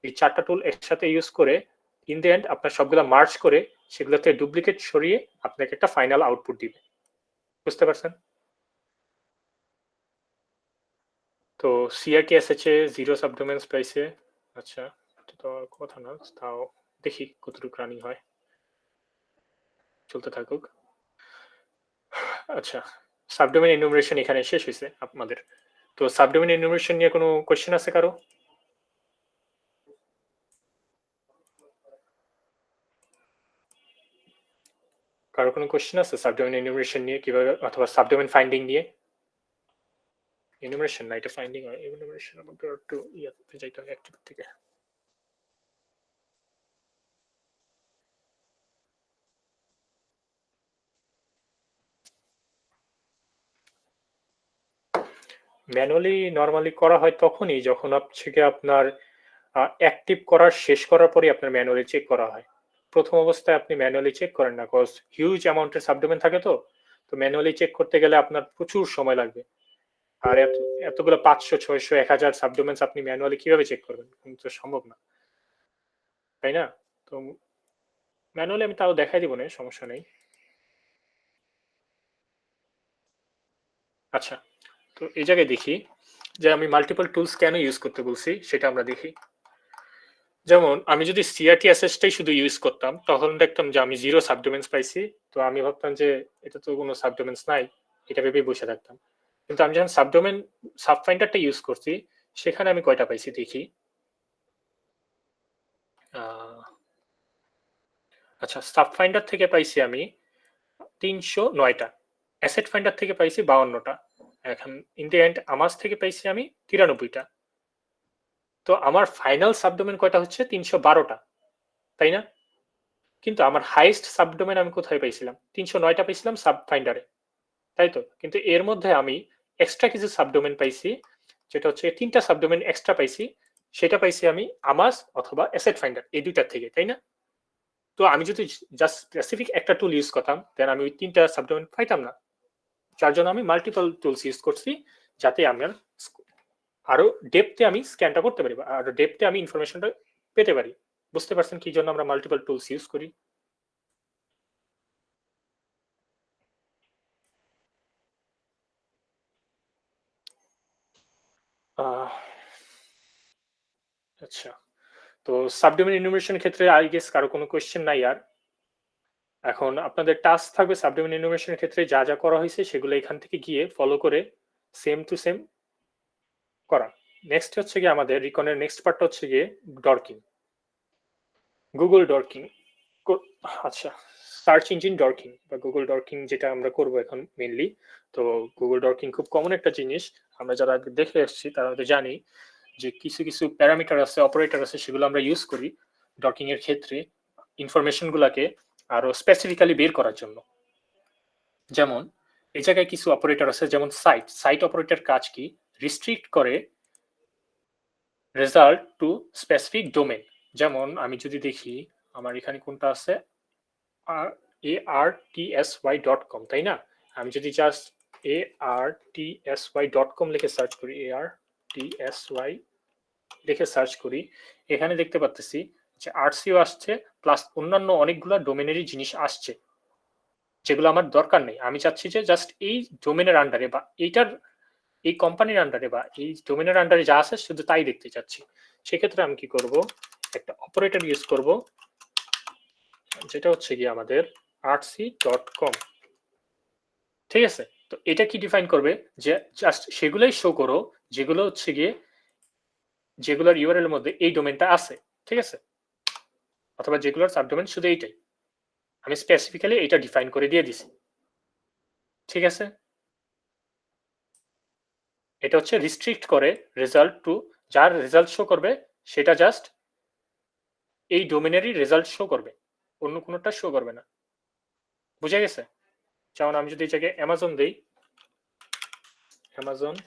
এই চারটা টুল একসাথে ইউজ করে ইন দ্য এন্ড আপনার সবগুলো মার্জ করে সেগুলোতে ডুপ্লিকেট সরিয়ে আপনাকে একটা ফাইনাল আউটপুট দিবে। বুঝতে পারছেন? তো তো সিআরটি এসেছে 0 সাবডোমেন্স পাইছে। আচ্ছা, এটা তো কথা না, তাও দেখি কতটুকু রানিং হয়, চলতে থাকুক। আচ্ছা, সাবডোমেন এনুমারেশন এখানে শেষ হয়েছে আপনাদের। তো সাবডোমেন এনুমারেশন নিয়ে কোনো কোশ্চেন আছে কারো? কারো কোনো কোশ্চেন আছে সাবডোমেন এনুমারেশন নিয়ে কিভাবে, অথবা সাবডোমেন ফাইন্ডিং নিয়ে? এনুমারেশন না, এটা ফাইন্ডিং হয়। এনুমারেশন আমাকে একটু ইয়াতে যাইতে হয় অ্যাক্টিভ থেকে। ম্যানুয়ালি নরমালি করা হয় তখনই যখন হচ্ছে আপনার অ্যাক্টিভ করার শেষ করার পরে আপনার ম্যানুয়ালি চেক করা হয়। প্রথম অবস্থায় আপনি ম্যানুয়ালি চেক করেন না, কজ হিউজ অ্যামাউন্টের সাবডোমেন থাকে। তো ম্যানুয়ালি চেক করতে গেলে আপনার প্রচুর সময় লাগবে। আর এতগুলো 500, 600, 1000 সাবডোমেন্স আপনি ম্যানুয়ালি কিভাবে চেক করবেন? তো সম্ভব না, তাই না? তো ম্যানুয়ালি আমি তাও দেখাই দিব না, সমস্যা নেই। আচ্ছা, তো এই জায়গায় দেখি যে আমি মাল্টিপল টুলস কেন ইউজ করতে বলছি, সেটা আমরা দেখি। যেমন আমি যদি CRTSS-টাই শুধু ইউজ করতাম, তখন দেখতাম যে আমি 0 সাবডোমেন্স পাইছি। তো আমি ভাবতাম যে এটা তো কোনো সাবডোমেন্স নাই, এটা ভেবেই বসে থাকতাম। কিন্তু আমি যখন সাবডোমেন সাবফাইন্ডারটা ইউজ করছি, সেখানে আমি কয়টা পাইছি দেখি। আচ্ছা, সাবফাইন্ডার থেকে পাইছি আমি 309টা, অ্যাসেট ফাইন্ডার থেকে পাইছি 52টা, এখন ইন দি এন্ড আমাজ থেকে পাইছি আমি 93টা। তো আমার ফাইনাল সাবডোমেন কয়টা হচ্ছে? 312টা, তাই না? কিন্তু আমার হাইয়েস্ট সাবডোমেন আমি কোথায় পাইছিলাম? 309টা পাইছিলাম সাবফাইন্ডারে, তাই তো? কিন্তু এর মধ্যে আমি এক্সট্রা কিছু সাবডোমেন পাইছি, যেটা হচ্ছে 3টা সাবডোমেন এক্সট্রা পাইছি। সেটা পাইছি আমি আমাজ অথবা অ্যাসেট ফাইন্ডার, এই দুইটার থেকে, তাই না? তো আমি যদি জাস্ট স্পেসিফিক একটা টুল ইউজ করতাম, দেন আমি ওই 3টা সাবডোমেন পাইতাম না। যার জন্য আমি মাল্টিপল টুলস ইউজ করছি, যাতে আমার আরো ডেপথে আমি স্ক্যানটা করতে পারি, বা আরো ডেপথে আমি ইনফরমেশনটা পেতে পারি। বুঝতে পারছেন কি জন্য আমরা মাল্টিপল টুলস ইউজ করি? আচ্ছা, তো সাবডোমেন এনুমারেশন ক্ষেত্রে আই গেস কারো কোনো কোয়েশ্চেন নাই আর। এখন আপনাদের টাস্ক থাকবে সাবডোমেন এনুমারেশনের ক্ষেত্রে যা যা করা হয়েছে সেগুলো এখান থেকে গিয়ে ফলো করে সেম টু সেম করা। নেক্সট হচ্ছে গিয়ে আমাদের রিকনের নেক্সট পার্টটা হচ্ছে গিয়ে ডর্কিং, গুগল ডর্কিং। আচ্ছা, সার্চ ইঞ্জিন ডর্কিং বা গুগল ডর্কিং যেটা আমরা করব এখন মেইনলি। তো গুগল ডর্কিং খুব কমন একটা জিনিস, আমরা যারা দেখে এসেছি তারা হয়তো জানি যে কিছু কিছু প্যারামিটার আছে, অপারেটর আছে, সেগুলো আমরা ইউজ করি ডকিং এর ক্ষেত্রে ইনফরমেশন গুলাকে আরো স্পেসিফিক্যালি বের করার জন্য। যেমন এই জায়গায় কিছু অপারেটর আছে, যেমন সাইট অপারেটর কাজ কি? রিস্ট্রিক্ট করে রেজাল্ট টু স্পেসিফিক ডোমেন। যেমন আমি যদি দেখি আমার এখানে কোনটা আছে, artsy.com, তাই না? আমি যদি জাস্ট artsy.com লিখে সার্চ করি, artsy লিখে সার্চ করি, এখানে দেখতে পাচ্ছি যে আরসিও আসছে, প্লাস অন্যান্য অনেকগুলো ডোমেনেরই জিনিস আসছে, যেগুলো আমার দরকার নেই। আমি চাচ্ছি যে জাস্ট এই ডোমেনের আন্ডারে বা এই কোম্পানির আন্ডারে বা এই ডোমেনের আন্ডারে যা আছে শুধু তাই দেখতে চাচ্ছি। সেক্ষেত্রে আমি কি করব? একটা অপারেটর ইউজ করব, যেটা হচ্ছে কি আমাদের artsy.com। ঠিক আছে? তো এটা কি ডিফাইন করবে? যে জাস্ট সেগুলোই শো করো যেগুলো হচ্ছে গিয়ে যেগুলোর ইউআরএল এর মধ্যে এই ডোমেনটা আছে, ঠিক আছে? অথবা যেগুলোর সাবডোমেন শুধু এইটাই। আমি স্পেসিফিক্যালি এটা ডিফাইন করে দিয়ে দিছি, ঠিক আছে? এটা হচ্ছে রিস্ট্রিক্ট করে রেজাল্ট টু, যার রেজাল্ট শো করবে সেটা জাস্ট এই ডোমেনেরই রেজাল্ট শো করবে, অন্য কোনোটা শো করবে না। বুঝে গেছে? যেমন আমি যদি এই জায়গায় অ্যামাজন দেই, amazon.com,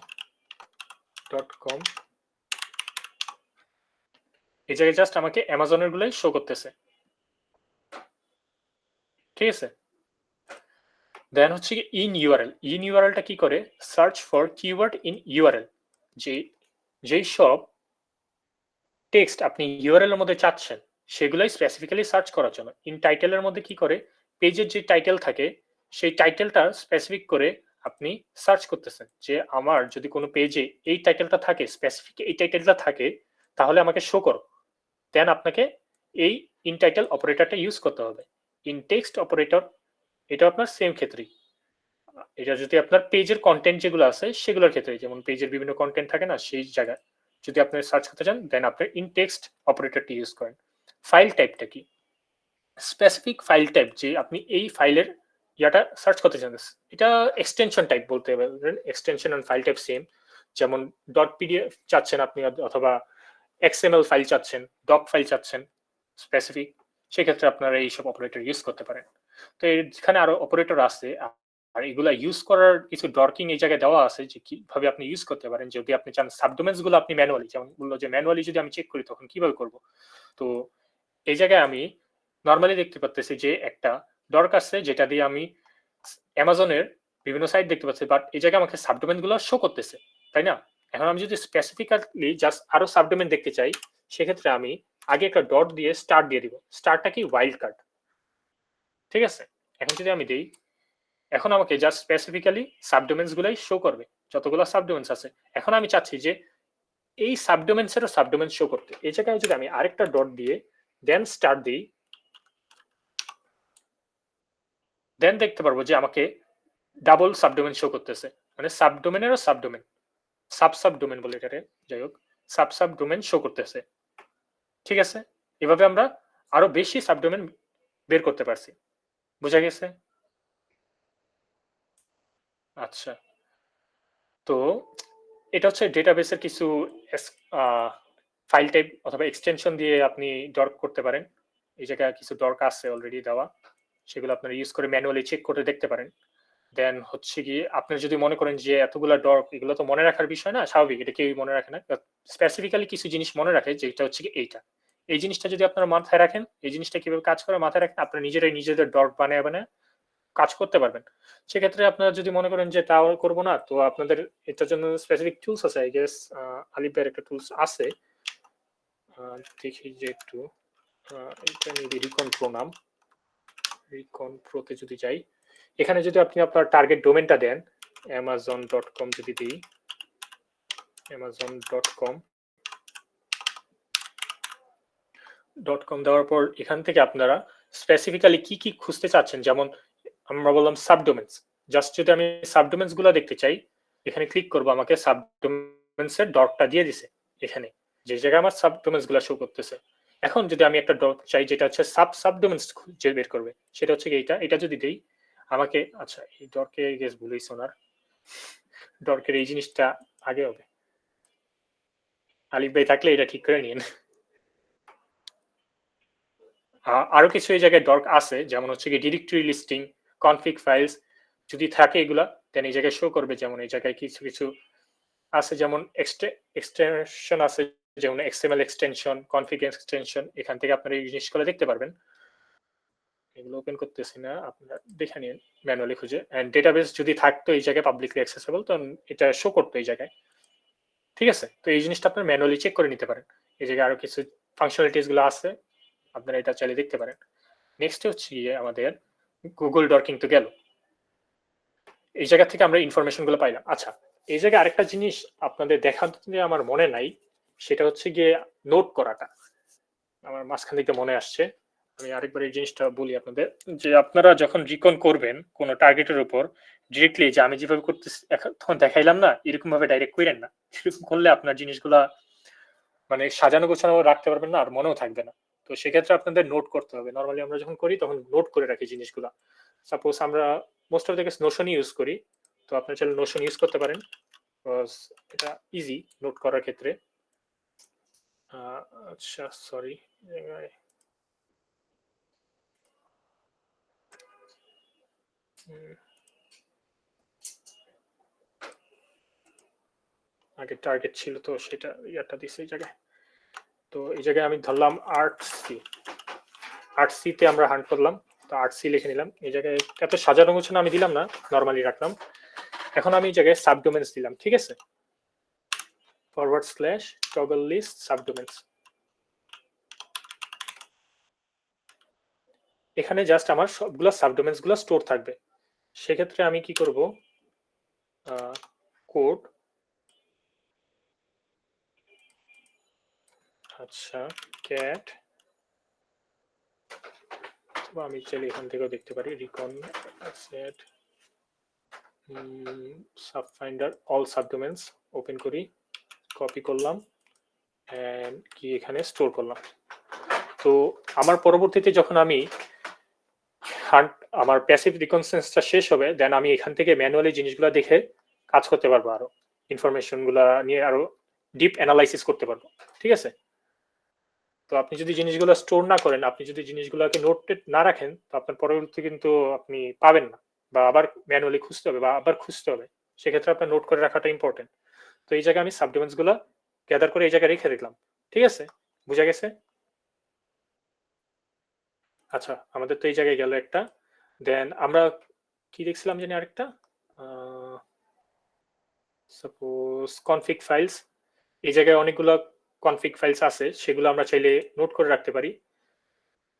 এই জায়গায় জাস্ট আমাকে অ্যামাজনের গুলোই শো করতেছে, ঠিক আছে? দেন হচ্ছে কি ইন ইউআরএলটা কি করে? Search for keyword in URL, যেই সব টেক্সট আপনি ইউআরএল এর মধ্যে চাচ্ছেন সেগুলাই স্পেসিফিক্যালি সার্চ করার জন্য। ইন টাইটেলের মধ্যে কি করে? পেজের যে টাইটেল থাকে সেই টাইটেলটা স্পেসিফিক করে আপনি সার্চ করতেছেন যে আমার যদি কোনো পেজে এই টাইটেলটা থাকে, স্পেসিফিক এই টাইটেলটা থাকে, তাহলে আমাকে শো করো। দেন আপনাকে এই ইন টাইটেল অপারেটরটা ইউজ করতে হবে। ইন টেক্সট অপারেটর এটা আপনার সেম ক্ষেত্রেই। এটা যদি আপনার পেজের কন্টেন্ট যেগুলো আছে সেগুলোর ক্ষেত্রে, যেমন পেজের বিভিন্ন কন্টেন্ট থাকে না, সেই জায়গায় যদি আপনি সার্চ করতে চান, দেন আপনি ইন টেক্সট অপারেটরটি ইউজ করেন। ফাইল টাইপটা কি? স্পেসিফিক ফাইল টাইপ, যে আপনি এই ফাইলের ইয়াটা সার্চ করতে চান, এটা এক্সটেনশন টাইপ বলতে পারেন। Extension and file type same. যেমন ডট পিডিএফ চাচ্ছেন আপনি, অথবা এক্সএমএল ফাইল চাচ্ছেন, ডক ফাইল চাচ্ছেন স্পেসিফিক, সেক্ষেত্রে আপনারা এইসব অপারেটর ইউজ করতে পারেন। তো এখানে আরো অপারেটর আছে, আর এগুলা ইউজ করার কিছু ডর্কিং এই জায়গায় দেওয়া আছে যে কিভাবে আপনি ইউজ করতে পারেন। যদি আপনি চান সাবডোমেন্স গুলো আপনি ম্যানুয়ালি, যেমন বললো যে ম্যানুয়ালি যদি আমি চেক করি তখন কিভাবে করব। তো এই জায়গায় আমি নর্মালি দেখতে পাচ্ছি যে একটা ডর্ক আছে যেটা দিয়ে আমি অ্যামাজনের বিভিন্ন সাইট দেখতে পাচ্ছি, বাট এই জায়গায় আমাকে সাবডোমেন গুলো শো করতেছে, তাই না? এখন আমি যদি স্পেসিফিক্যালি জাস্ট আরো সাবডোমেন দেখতে চাই, সেক্ষেত্রে আমি আগে একটা ডট দিয়ে স্টার্ট দিয়ে দিব। স্টারটা কি? ওয়াইল্ড কার্ড, ঠিক আছে? এখন যদি আমি দেই, এখন আমাকে জাস্ট স্পেসিফিক্যালি সাবডোমেন্স গুলাই শো করবে, যতগুলো সাবডোমেন্স আছে। এখন আমি চাচ্ছি যে এই সাবডোমেন্সেরও সাবডোমেন্স শো করতে, এই জায়গায় যদি আমি আরেকটা ডট দিয়ে দেন স্টার্ট দিই, দেন দেখতে পারবো যে আমাকে ডাবল সাবডোমেন শো করতেছে, মানে সাবডোমেনেরও সাবডোমেন, সাবডোমেন বলে এটারে, যাই হোক, সাবডোমেন শো করতেছে, ঠিক আছে? এভাবে আমরা আরো বেশি সাবডোমেন বের করতে পারছি। বোঝা গেছে? আচ্ছা, তো এটা হচ্ছে ডেটাবেসের কিছু ফাইল টাইপ অথবা এক্সটেনশন দিয়ে আপনি ডর্ক করতে পারেন। এই জায়গায় কিছু ডর্ক আছে অলরেডি দেওয়া, সেগুলো আপনারা ইউজ করে ম্যানুয়ালি চেক করে দেখতে পারেন। দেন হচ্ছে কি, আপনি যদি মনে করেন যে এতগুলা ডর্ক, এগুলো তো মনে রাখার বিষয় না, স্বাভাবিক, এটা কেউই মনে রাখে না। স্পেসিফিক্যালি কিছু জিনিস মনে রাখে, যেটা হচ্ছে কি এইটা। এই জিনিসটা যদি আপনারা মাথায় রাখেন, এই জিনিসটা কিভাবে কাজ করে মাথায় রাখেন, আপনারা নিজেরাই নিজেদের ডর্ক বানায় বানায় কাজ করতে পারবেন। সেক্ষেত্রে আপনারা যদি মনে করেন যে তাও করবো না, তো আপনাদের এটার জন্য স্পেসিফিক টুলস আছে, আই গেস আলিফ ভাইয়ের একটা টুলস আছে, দেখি যে একটু, এটা নিয়ে রিকন প্রো নাম। রিকন প্রোতে যদি যাই, এখানে যদি আপনি আপনার টার্গেট ডোমেনটা দেন, amazon.com যদি দিই, amazon.com দেওয়ার পর এখান থেকে আপনারা স্পেসিফিক্যালি কি কি খুঁজতে চাচ্ছেন, যেমন আমরা বললাম সাবডোমেন্স। জাস্ট যদি আমি সাবডোমেন্স গুলো দেখতে চাই, এখানে ক্লিক করব, আমাকে সাবডোমেন্স এর ডটটা দিয়ে দিছে এখানে, যে জায়গায় আমার সাবডোমেন্স গুলো শো করতেছে। এখন যদি আমি একটা ডট চাই যেটা হচ্ছে সাবডোমেন্স যে বের করবে, সেটা হচ্ছে এইটা। এটা যদি দেই আমাকে, আচ্ছা এই ডর্কে গেস ভুলেই সোনার, ডর্কের এই জিনিসটা আগে হবে। আলিফ ভাই থাকলে এটা ঠিক করে নিন। আরো কিছু এই জায়গায় ডর্ক আছে, যেমন হচ্ছে কি ডিরেক্টরি লিস্টিং, কনফিগ ফাইলস যদি থাকে এগুলা, দেন এই জায়গায় শো করবে। যেমন এই জায়গায় কিছু কিছু আছে, যেমন এক্সটেনশন আছে, যেমন এক্সএমএল এক্সটেনশন, কনফিগ এক্সটেনশন, এখান থেকে আপনারা এই জিনিসগুলো দেখতে পারবেন। এগুলো ওপেন করতেছি না, আপনারা দেখে নিন ম্যানুয়ালি খুঁজে। এন্ড ডেটাবেস যদি থাকতো এই জায়গায় পাবলিকলি অ্যাক্সেসিবল, তো এটা শো করতো এই জায়গায়, ঠিক আছে? তো এই জিনিসটা আপনারা ম্যানুয়ালি চেক করে নিতে পারেন। এই জায়গায় আরো কিছু ফাংশনালিটিস গুলো আছে, আপনারা এটা চাইলে দেখতে পারেন। নেক্সট হচ্ছে আমাদের গুগল ডর্কিং তো গেল, এই জায়গা থেকে আমরা ইনফরমেশন গুলো পাইলাম। আচ্ছা, এই জায়গায় আরেকটা জিনিস আপনাদের দেখাতে আমার মনে নাই, সেটা হচ্ছে গিয়ে নোট করাটা। আমার মাঝখান থেকে মনে আসছে, আমি আরেকবার এই জিনিসটা বলি আপনাদের, যে আপনারা যখন রিকন করবেন কোনো টার্গেটের উপর, ডিরেক্টলি যে আমি যেভাবে করতেছি তখন দেখাইলাম না, এরকম ভাবে ডাইরেক্ট করেন না। এরকম করলে আপনার জিনিসগুলা মানে সাজানো গোছানো রাখতে পারবেন না, আর মনেও থাকবে না। তো সেক্ষেত্রে আপনাদের নোট করতে হবে। নর্মালি আমরা যখন করি তখন নোট করে রাখি জিনিসগুলা। সাপোজ আমরা most of the case Notion use করি, তো আপনি চাইলে নোশন ইউজ করতে পারেন, এটা ইজি নোট করার ক্ষেত্রে। আচ্ছা সরি, আগে টার্গেট ছিল তো সেটা ইয়াটা দিছে এই জায়গায়। তো এই জায়গায় আমি ধরলাম আর্টসি তে আমরা হান্ট করলাম, তো আর্টসি লিখে নিলাম। এই জায়গায় এত সাজানো গোছানো আমি দিলাম না, নর্মালি রাখলাম। এখন আমি এই জায়গায় সাবডোমেন্স দিলাম, ঠিক আছে, /toggle list subdomains। এখানে জাস্ট আমার সবগুলো সাবডোমেন্স গুলো স্টোর থাকবে। সেক্ষেত্রে আমি কি করব, কোড, আচ্ছা ক্যাট, আমি চাইলে এখান থেকেও দেখতে পারি রিকন সেট সাবফাইন্ডার অল সাবডোমেন্স, ওপেন করি, কপি করলাম এন্ড কি এখানে স্টোর করলাম। তো আমার পরবর্তীতে যখন আমি আমার প্যাসিভ রিকনসেন্সটা শেষ হবে, দেন আমি এখান থেকে ম্যানুয়ালি জিনিসগুলো দেখে কাজ করতে পারবো, আরো ইনফরমেশন গুলা নিয়ে আরো ডিপ অ্যানালাইসিস করতে পারবো। ঠিক আছে, তো আপনি যদি জিনিসগুলো স্টোর না করেন, আপনি যদি জিনিসগুলোকে নোটেড না রাখেন, তো আপনার পরবর্তী কিন্তু আপনি পাবেন না, বা আবার ম্যানুয়ালি খুঁজতে হবে বা আবার খুঁজতে হবে। সেক্ষেত্রে আপনার নোট করে রাখাটা ইম্পর্টেন্ট। তো এই জায়গায় আমি সাবডোমেন্স গুলা গ্যাদার করে এই জায়গায় রেখে দিলাম। ঠিক আছে, বুঝা গেছে? আচ্ছা, আমাদের তো এই জায়গায় গেল একটা। দেন আমরা কি দেখছিলাম জানি আরেকটা, সাপোজ কনফিগ ফাইলস। এই জায়গায় অনেকগুলো কনফিগ ফাইলস আছে, সেগুলো আমরা চাইলে নোট করে রাখতে পারি।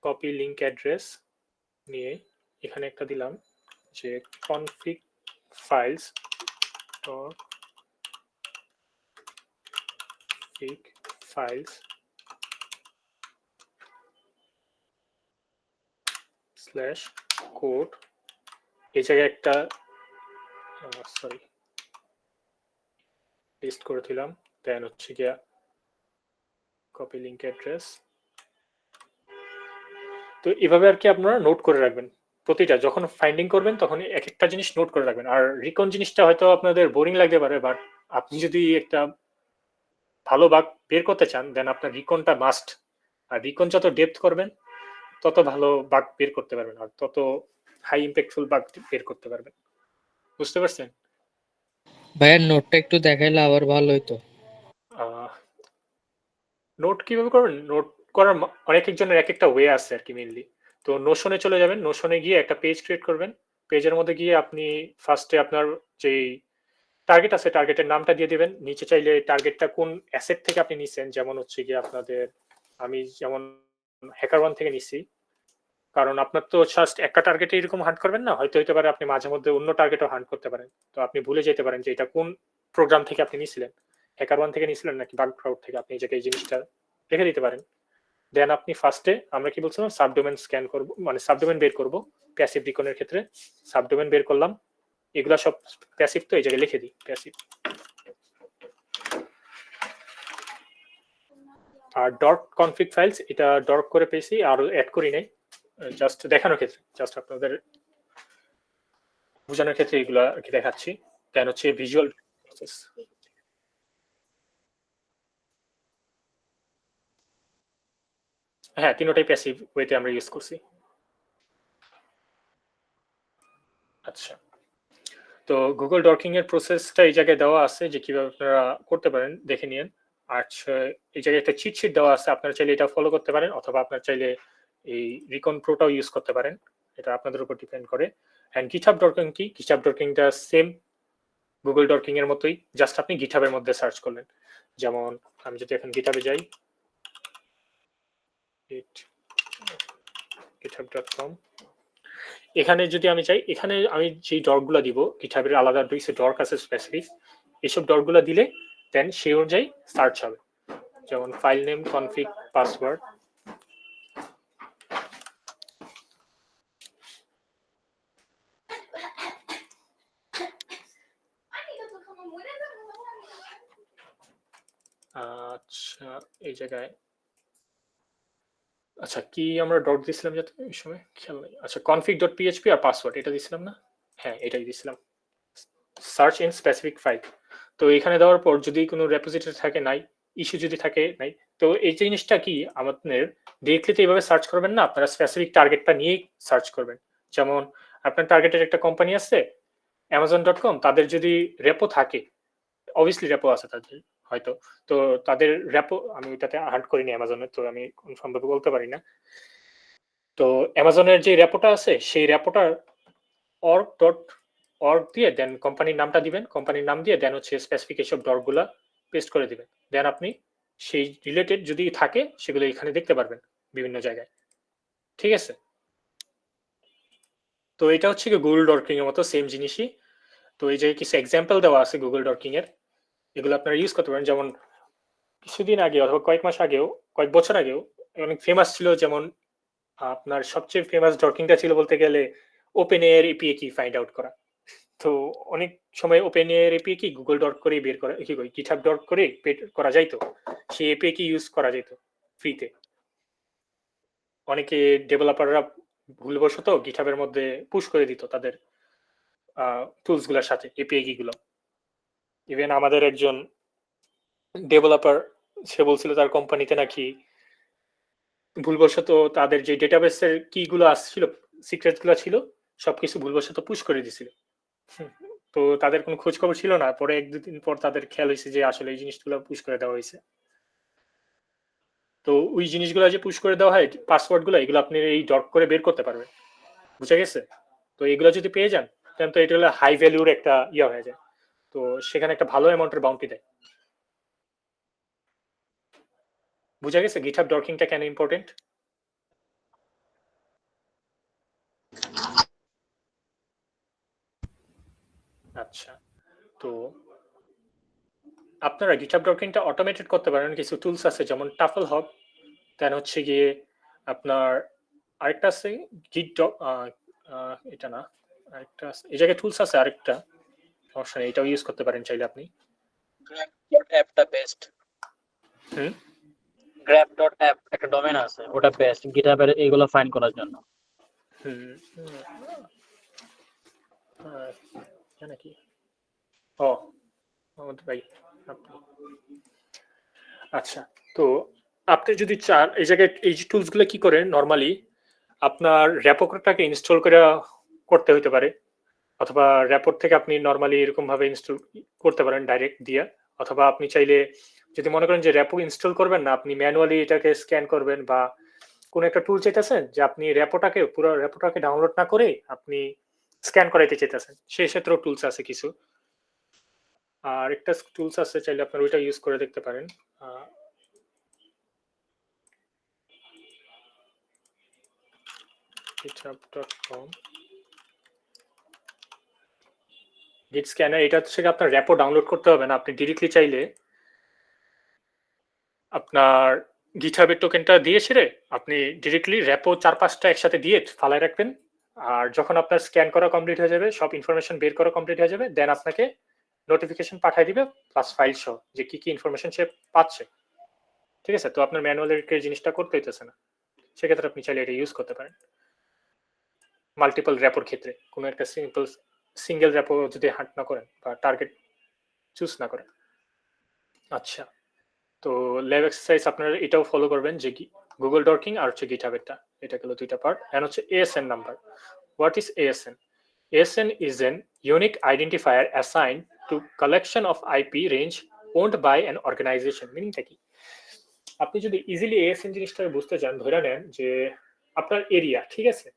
কপি লিংক অ্যাড্রেস নিয়ে এখানে একটা দিলাম যে config files files slash code. এই জায়গায় একটা সরি পেস্ট করে দিলাম। দেন হচ্ছে গিয়া কপি লিংক অ্যাড্রেস। তো এভাবে আর কি আপনারা নোট করে রাখবেন, প্রতিটা যখন ফাইন্ডিং করবেন তখন এক একটা জিনিস নোট করে রাখবেন। আর রিকন জিনিসটা হয়তো আপনাদের বোরিং লাগতে পারে, বাট আপনি যদি একটা ভালো বাগ বের করতে চান, দেন আপনার রিকনটা মাস্ট। আর রিকন যত ডেপথ করবেন তত ভালো বাগ বের করতে পারবেন, আর তত হাই ইম্প্যাক্টফুল বাগ বের করতে পারবেন। বুঝতে পারছেন? ভাইয়া নোটটা একটু দেখাইলে আবার ভালো হইতো। নোট কিভাবে করবেন? নোট করার অনেক একজনের এক একটা ওয়ে আছে আর কি মেইনলি। তো নোশনে চলে যাবেন, নোশনে গিয়ে একটা পেজ ক্রিয়েট করবেন। পেজের মধ্যে গিয়ে আপনি ফার্স্টে আপনার যেই টার্গেট আছে টার্গেটের নামটা দিয়ে দিবেন। নিচে চাইলে টার্গেটটা কোন অ্যাসেট থেকে আপনি নিছেন, যেমন হচ্ছে গিয়ে আপনাদের, আমি যেমন হ্যাকার1 থেকে নিছি, কারণ আপনার তো জাস্ট একটা টার্গেটে এরকম হান্ট করবেন না, হয়তো হতে পারে আপনি মাঝে মধ্যে অন্য টার্গেটও হান্ট করতে পারেন। তো আপনি ভুলে যেতে পারেন যে এটা কোন প্রোগ্রাম থেকে আপনি নিছিলেন, হ্যাকার1 থেকে নিছিলেন নাকি বাগ ক্রাউড থেকে। আপনি এই জায়গায় এই জিনিসটা রেখে দিতে পারেন। দেন আপনি ফার্স্টে আমরা কি বলছিলাম সাবডোমেন স্ক্যান করব, মানে সাবডোমেন বের করব। প্যাসিভ রিকনের ক্ষেত্রে সাবডোমেন বের করলাম, এগুলা সব প্যাসিভ, তো এই জায়গায় লিখে দিই প্যাসিভ। আর ডট কনফিগ ফাইলস, এটা ডট করে পেয়েছি, আর অ্যাড করি নাই, জাস্ট দেখানোর ক্ষেত্রে, জাস্ট আপনাদের বোঝানোর ক্ষেত্রে এগুলো আর কি দেখাচ্ছি। দেন হচ্ছে ভিজুয়াল প্রসেস। হ্যাঁ, তিনটাই প্যাসিভ ওয়েতে আমরা ইউজ করছি। আচ্ছা, তো গুগল ডকিং এর প্রসেসটা এই জায়গায় দেওয়া আছে যে কিভাবে আপনারা করতে পারেন, দেখে নিন। আচ্ছা, এই জায়গায় একটা চিট শিট দেওয়া আছে, আপনারা চাইলে এটা ফলো করতে পারেন, অথবা আপনারা চাইলে এই রিকন প্রোটাও ইউজ করতে পারেন, এটা আপনাদের উপর ডিপেন্ড করে। এন্ড গিটহাব ডকিং কি? গিটহাব ডকিংটা সেম গুগল ডকিং এর মতোই, জাস্ট আপনি গিটহাবের মধ্যে সার্চ করলেন। যেমন আমি যদি এখন গিটহাবে যাই, github.com, এখানে যদি আমি চাই, এখানে আমি যে ডরগুলো দিব, গিটহাবের আলাদা দুইটা ডর আছে স্পেসিফিক, এইসব ডরগুলো দিলে দেন সেই অনুযায়ী সার্চ হবে। যেমন ফাইল নেম, কনফিগ, পাসওয়ার্ড। আচ্ছা, এই জায়গায় আচ্ছা কি আমরা ডট দিছিলাম যাতে এই সময় খেয়াল নেই। আচ্ছা, config.php আর পাসওয়ার্ড এটা দিছিলাম না? হ্যাঁ, এটাই দিছিলাম। Search in specific file. তো এখানে দেওয়ার পর যদি কোনো রেপোজিটরি থাকে নাই, ইস্যু যদি থাকে নাই, তো এই জিনিসটা কি আমাদের ডিরেক্টলি তো এইভাবে সার্চ করবেন না, আপনারা স্পেসিফিক টার্গেটটা নিয়েই সার্চ করবেন। যেমন আপনার টার্গেটের একটা কোম্পানি আছে amazon.com, তাদের যদি রেপো থাকে, অবভিয়াসলি রেপো আছে তাদের হয়তো, তো তাদের রেপো, আমি ওইটাতে হান্ট করিনি অ্যামাজনে, তো আমি কনফার্ম ভাবে বলতে পারি না। তো অ্যামাজনের যে রেপোটা আছে, সেই রেপোটার org দিয়ে দেন কোম্পানির নামটা দিবেন, কোম্পানির নাম দিয়ে দেন হচ্ছে স্পেসিফিক এইসব ডটগুলা পেস্ট করে দিবেন। দেন আপনি সেই রিলেটেড যদি থাকে সেগুলো এখানে দেখতে পারবেন বিভিন্ন জায়গায়। ঠিক আছে, তো এটা হচ্ছে কি গুগল ডকিং এর মতো সেম জিনিসই। তো এই যে কিছু এক্সাম্পল দেওয়া আছে গুগল ডকিং এর, এগুলো আপনারা ইউজ করতে পারেন। যেমন কিছুদিন আগে অথবা কয়েক মাস আগেও, কয়েক বছর আগেও অনেক ফেমাস ছিল, যেমন আপনার সবচেয়ে ফেমাস ডকিংটা ছিল বলতে গেলে ওপেন এর এপিএ কি ফাইন্ড আউট করা। তো অনেক সময় ওপেন এর এপিএ কি গুগল ডট করে বের করা, কি কই গিটহাব ডট করে করা যাইতো, সেই এপিএ কি ইউজ করা যেত ফ্রিতে। অনেকে ডেভেলপাররা ভুলবশত গিটহাবের মধ্যে পুশ করে দিত তাদের টুলস গুলোর সাথে এপিএ কি গুলো। ইভেন আমাদের একজন ডেভেলপার, সে বলছিল তার কোম্পানিতে নাকি ভুলবশত তাদের যে ডেটাবেসের কি গুলো আসছিল, সিক্রেট গুলো ছিল, সবকিছু ভুলবশত পুশ করে দিছিল। তো তাদের কোনো খোঁজ খবর ছিল না, পরে এক দুদিন পর তাদের খেয়াল হয়েছে যে আসলে এই জিনিসগুলো পুশ করে দেওয়া হয়েছে। তো ওই জিনিসগুলো যে পুশ করে দেওয়া হয়, পাসওয়ার্ড গুলো, এগুলো আপনি এই ডট করে বের করতে পারবেন, বুঝা গেছে? তো এগুলো যদি পেয়ে যান তাহলে তো এটা হলো হাই ভ্যালুর একটা ইয়া হয়ে যায়, তো সেখানে একটা ভালো অ্যামাউন্টের বাউন্টি দেয়। বুঝা গেছে গিটহাব ডকিংটা কেন ইম্পর্টেন্ট? আচ্ছা, তো আপনারা গিটহাব ডকিংটা অটোমেটেড করতে পারেন, কিছু টুলস আছে যেমন টাফল হব, দেন হচ্ছে গিয়ে আপনার আরেকটা আছে গিট এটা না, আরেকটা আছে এই জায়গায় টুলস আছে আরেকটা, সমস্যা নেই, এটাও ইউজ করতে পারেন চাইলে আপনি। অ্যাপটা বেস্ট। হুম, grab.app একটা ডোমেন আছে, ওটা বেস্ট গিটহাবের এইগুলো ফাইন্ড করার জন্য। হুম, নাকি ও আমাদের ভাই আপনি, আচ্ছা, তো আপনি যদি চান এই জায়গায় এই যে টুলস গুলো কি করেন নরমালি, আপনার র্যাপোটাকে ইনস্টল করে করতে হইতে পারে, অথবা র্যাপোর্ট থেকে আপনি নরমালি এরকম ভাবে ইনস্টল করতে পারেন ডাইরেক্ট দিয়ে, অথবা আপনি চাইলে যদি মনে করেন যে র্যাপো ইনস্টল করবেন না, আপনি ম্যানুয়ালি এটাকে স্ক্যান করবেন, বা কোন একটা টুল চাইতেছেন যে আপনি র্যাপোটাকে পুরো র্যাপোটাকে ডাউনলোড না করে আপনি স্ক্যান করাইতে চাইতেছেন, সেই ক্ষেত্রেও টুলস আছে কিছু। আর একটা টুলস আছে, চাইলে আপনার ওইটা ইউজ করে দেখতে পারেন। github.com গিট স্ক্যানার, এটা হচ্ছে আপনার র্যাপো ডাউনলোড করতে হবে না, আপনি ডিরেক্টলি চাইলে আপনার গিটহাবের টোকেনটা দিয়ে ছেড়ে আপনি ডিরেক্টলি র্যাপো 4-5টা একসাথে দিয়ে ফালায় রাখবেন, আর যখন আপনার স্ক্যান করা কমপ্লিট হয়ে যাবে, সব ইনফরমেশন বের করা কমপ্লিট হয়ে যাবে, দেন আপনাকে নোটিফিকেশন পাঠিয়ে দিবে প্লাস ফাইল সহ যে কি কি ইনফরমেশন সে পাচ্ছে। ঠিক আছে, তো আপনার ম্যানুয়ালের জিনিসটা করতে হইতেছে না, সেক্ষেত্রে আপনি চাইলে এটা ইউজ করতে পারেন মাল্টিপল র্যাপোর ক্ষেত্রে। কোনো একটা সিঙ্গেল র্যাপো যদি হান্ট না করেন বা টার্গেট চুজ না করেন। আচ্ছা, তো ল্যাব এক্সারসাইজ আপনারা এটাও ফলো করবেন যে গুগল ডকিং আর হচ্ছে গিটহাবেরটা, এটা গেল দুইটা পার্ট। এন্ড হচ্ছে ASN number. What is ASN? ASN is an unique identifier assigned to collection of IP range owned by an organization. মিনিংটা কি? আপনি যদি ইজিলি ASN জিনিসটাকে বুঝতে চান, ধরে নেন যে আপনার এরিয়া, ঠিক আছে,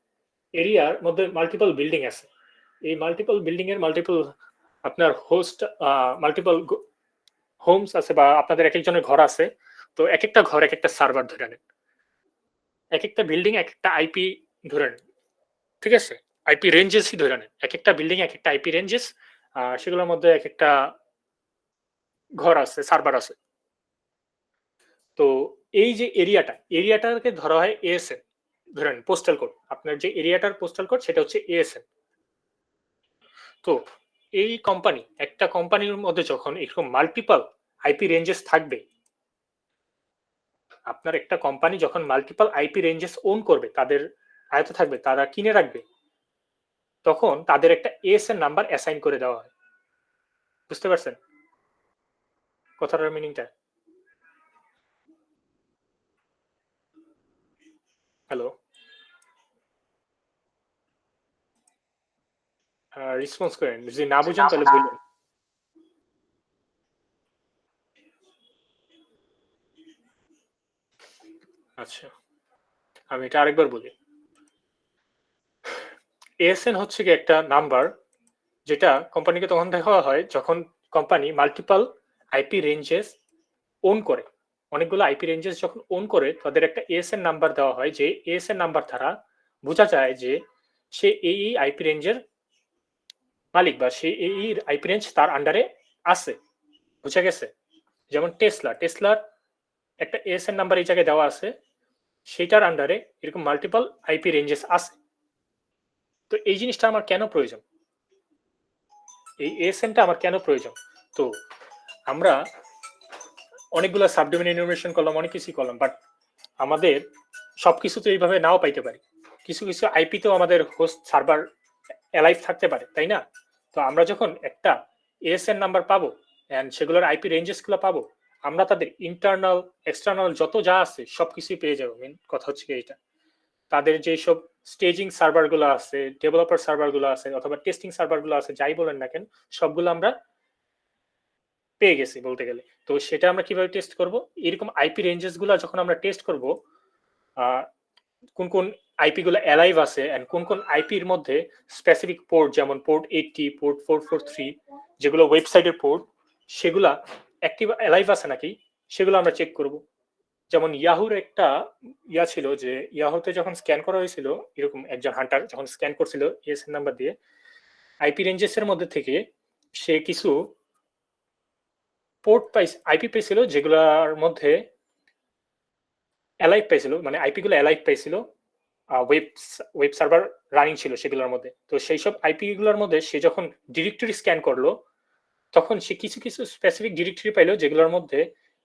এরিয়ার মধ্যে মাল্টিপল বিল্ডিং আছে, এই মাল্টিপল বিল্ডিং এর মাল্টিপল আপনার হোস্ট, মাল্টিপল হোমস আছে, বা আপনাদের এক একজনের ঘর আছে, তো এক একটা ঘর এক একটা সার্ভার ধরে নেন, এক একটা বিল্ডিং এক একটা আইপি ধরে নেন, ঠিক আছে, আইপি রেঞ্জেসই ধরে নেন, এক একটা বিল্ডিং এক একটা আইপি রেঞ্জেস, সেগুলোর মধ্যে এক একটা ঘর আছে, সার্ভার আছে। তো এই যে এরিয়াটাকে ধরা হয় এএসএন, ধরেন পোস্টাল কোড, আপনার যে এরিয়াটার পোস্টাল কোড সেটা হচ্ছে এএসএন। তো এই একটা কোম্পানির মধ্যে যখন এরকম মাল্টিপল আইপি রেঞ্জেস থাকবে, আপনার একটা কোম্পানি যখন মাল্টিপল আইপি রেঞ্জেস ওন করবে, তাদের আয়ত্তে থাকবে, তারা কিনে রাখবে, তখন তাদের একটা এএসএন নাম্বার অ্যাসাইন করে দেওয়া হয়। বুঝতে পারছেন কথাটার মিনিংটা? হ্যালো, রেসপন্স করেন, যদি না বুঝেন তাহলে বলুন। আচ্ছা, আমি এটা আরেকবার বলি। এএসএন হচ্ছে কি একটা নাম্বার, যেটা কোম্পানিকে তখন দেওয়া হয় যখন company multiple IP ranges own করে, অনেকগুলো আইপি রেঞ্জেস যখন ওন করে, তাদের একটা এএসএন নাম্বার দেওয়া হয়, যে এএসএন নাম্বার দ্বারা বোঝা যায় যে সে এই আইপি রেঞ্জের মালিক বা সেই এই আইপি রেঞ্জ তার আন্ডারে আছে, বুঝা গেছে? যেমন টেসলার একটা এএসএন নাম্বার এই জায়গায় দেওয়া আছে, সেটার আন্ডারে এরকম মাল্টিপল আইপি রেঞ্জেস আছে। তো এই জিনিসটা আমার কেন প্রয়োজন, এই এএসএনটা আমার কেন প্রয়োজন? তো আমরা অনেকগুলো সাবডোমেন ইনফরমেশন করলাম, অনেক কিছু করলাম, বাট আমাদের সবকিছু তো এইভাবে নাও পাইতে পারি। কিছু কিছু আইপি তো আমাদের হোস্ট সার্ভার অ্যালাইভ থাকতে পারে, তাই না? তো আমরা যখন একটা এএসএন নাম্বার পাবো এন্ড সেগুলোর আইপি রেঞ্জেস গুলো পাবো, আমরা তাদের ইন্টারনাল এক্সটার্নাল যত যা আছে সবকিছুই পেয়ে যাবো। মেন কথা হচ্ছে এইটা, তাদের যে সব স্টেজিং সার্ভার গুলো আছে, ডেভেলপার সার্ভার গুলো আছে, অথবা টেস্টিং সার্ভার গুলো আছে, যাই বলেন না কেন, সবগুলো আমরা পেয়ে গেছি বলতে গেলে। তো সেটা আমরা কিভাবে টেস্ট করব? এরকম আইপি রেঞ্জেস গুলো যখন আমরা টেস্ট করব, কোন কোন আইপি গুলো অ্যালাইভ আছে এন্ড কোন কোন আইপির মধ্যে স্পেসিফিক পোর্ট, যেমন পোর্ট 80, পোর্ট 443, যেগুলো ওয়েবসাইটের পোর্ট, সেগুলা অ্যাক্টিভ অ্যালাইভ আছে নাকি সেগুলো আমরা চেক করব। যেমন ইয়াহুর একটা ইয়া ছিল, যে ইয়াহুতে যখন স্ক্যান করা হয়েছিল, এরকম একজন হান্টার যখন স্ক্যান করছিল এএসএন নাম্বার দিয়ে আইপি রেঞ্জেস এর মধ্যে থেকে, সে কিছু পোর্ট আইপি পেয়েছিল যেগুলোর মধ্যে অ্যালাইভ পাইছিল, মানে আইপি গুলো অ্যালাইভ পাইছিল, ওয়েব সার্ভার রানিং ছিল সেগুলোর মধ্যে। তো সেই সব আইপি গুলোর মধ্যে সে যখন ডিরেক্টরি স্ক্যান করলো, তখন সে কিছু কিছু স্পেসিফিক ডিরেক্টরি পাইলো যেগুলোর মধ্যে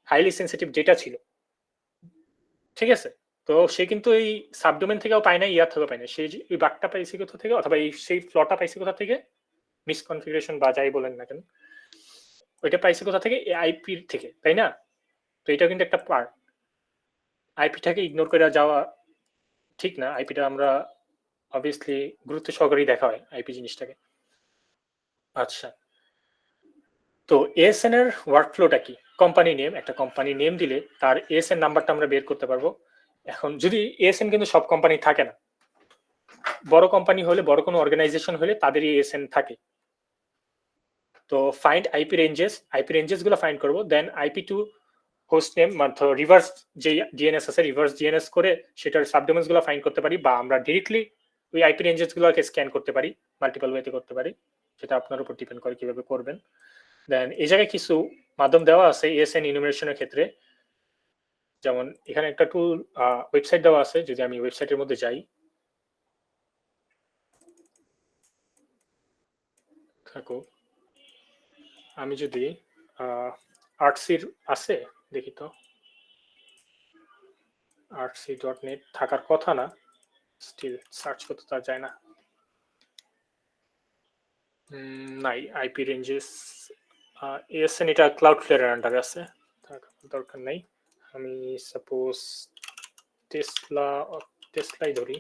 হাইলি সেন্সিটিভ ডেটা ছিল, ঠিক আছে? তো সে কিন্তু এই সাবডোমেন থেকেও পায় না, ইয়ার থেকেও পায় না, সে ওই বাগটা পাইছে কোথা থেকে, অথবা এই সেই ফ্লটা পাইছে কোথা থেকে, মিসকনফিগারেশন বা যাই বলেন না কেন, ওইটা পাইছে কোথা থেকে? আইপি থেকে, তাই না? তো এটা কিন্তু একটা পার্ট, আইপিটাকে ইগনোর করে যাওয়া ঠিক না। আইপিটা আমরা অবভিয়াসলি গুরুত্ব সহকারেই দেখা হয় আইপি জিনিসটাকে। আচ্ছা, তো এএসএন এর ওয়ার্কফ্লোটা কি? কোম্পানি নেম, একটা কোম্পানি নেম দিলে তার এএসএন নাম্বারটা আমরা বের করতে পারবো। এখন যদি এএসএন কিন্তু সব কোম্পানি থাকে না, বড় কোম্পানি হলে, বড় কোনো অর্গানাইজেশন হলে তাদেরই এএসএন থাকে। তো ফাইন্ড আইপি রেঞ্জেস গুলো ফাইন্ড করবো, দেন আইপি টু হোস্ট নেম, মানে রিভার্স যে ডিএনএস আছে, রিভার্স ডিএনএস করে সেটার সাবডোমেন্স গুলো ফাইন্ড করতে পারি, বা আমরা ডিরেক্টলি ওই আইপি রেঞ্জেস গুলোকে স্ক্যান করতে পারি, মাল্টিপল ওয়েতে করতে পারি, সেটা আপনার উপর ডিপেন্ড করে কিভাবে করবেন। দেন এই জায়গায় কিছু মাধ্যম দেওয়া আছে এএসএন ইনুমারেশনের ক্ষেত্রে, যেমন এখানে একটা টুল ওয়েবসাইট দেওয়া আছে, যদি আমি ওয়েবসাইটের মধ্যে যাই, থাকো, আমি যদি আর্টসির আছে দেখি তো, artsy.net থাকার কথা না, স্টিল সার্চ করতে তা যায় না, নাই আইপি রেঞ্জেস এএসএন, এটা ক্লাউডফ্লেয়ারের আন্ডারে আছে, দরকার নাই। আমি সাপোজ টেসলাই ধরি।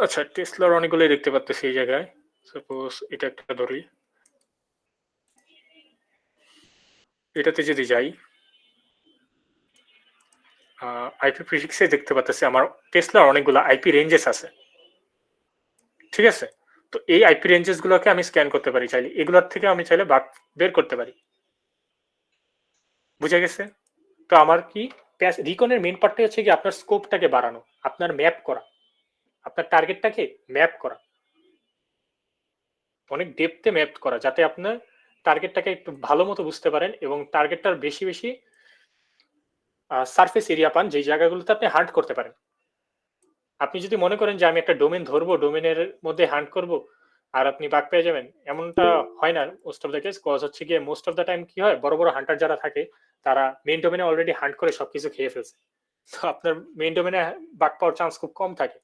আচ্ছা, টেসলার অনেকগুলোই দেখতে পাচ্ছি এই জায়গায়, সাপোজ এটা একটা ধরি, এটাতে যদি যাই, আইপি প্রিফিক্সে দেখতে পাচ্ছি আমার টেসলার অনেকগুলো আইপি রেঞ্জেস আছে, ঠিক আছে? তো এই আইপি রেঞ্জেস গুলোকে আমি স্ক্যান করতে পারি চাইলে, এগুলোর থেকে আমি চাইলে বাগ বের করতে পারি, বুঝা গেছে? তো আমার কি রিকনের মেইন পার্টটা হচ্ছে কি আপনার স্কোপটাকে বাড়ানো, আপনার ম্যাপ করা, আপনার টার্গেটটাকে ম্যাপ করা, অনেক ডেপথে ম্যাপ করা, যাতে আপনার টার্গেটটাকে একটু ভালো মতো বুঝতে পারেন এবং টার্গেটটার বেশি বেশি সারফেস এরিয়া পান, যেই জায়গাগুলোতে আপনি হান্ট করতে পারেন। আপনি যদি মনে করেন যে আমি একটা ডোমেন ধরবো, ডোমেনের মধ্যে হান্ট করব, আর আপনি বাগ পেয়ে যাবেন, এমনটা হয় না most of the case. Cause হচ্ছে গিয়ে মোস্ট অফ দ্য টাইম কি হয়, বড় বড় হান্টার যারা থাকে তারা মেইন ডোমেনে অলরেডি হান্ট করে সবকিছু খেয়ে ফেলছে, তো আপনার মেইন ডোমেনে বাগ পাওয়ার চান্স খুব কম থাকে।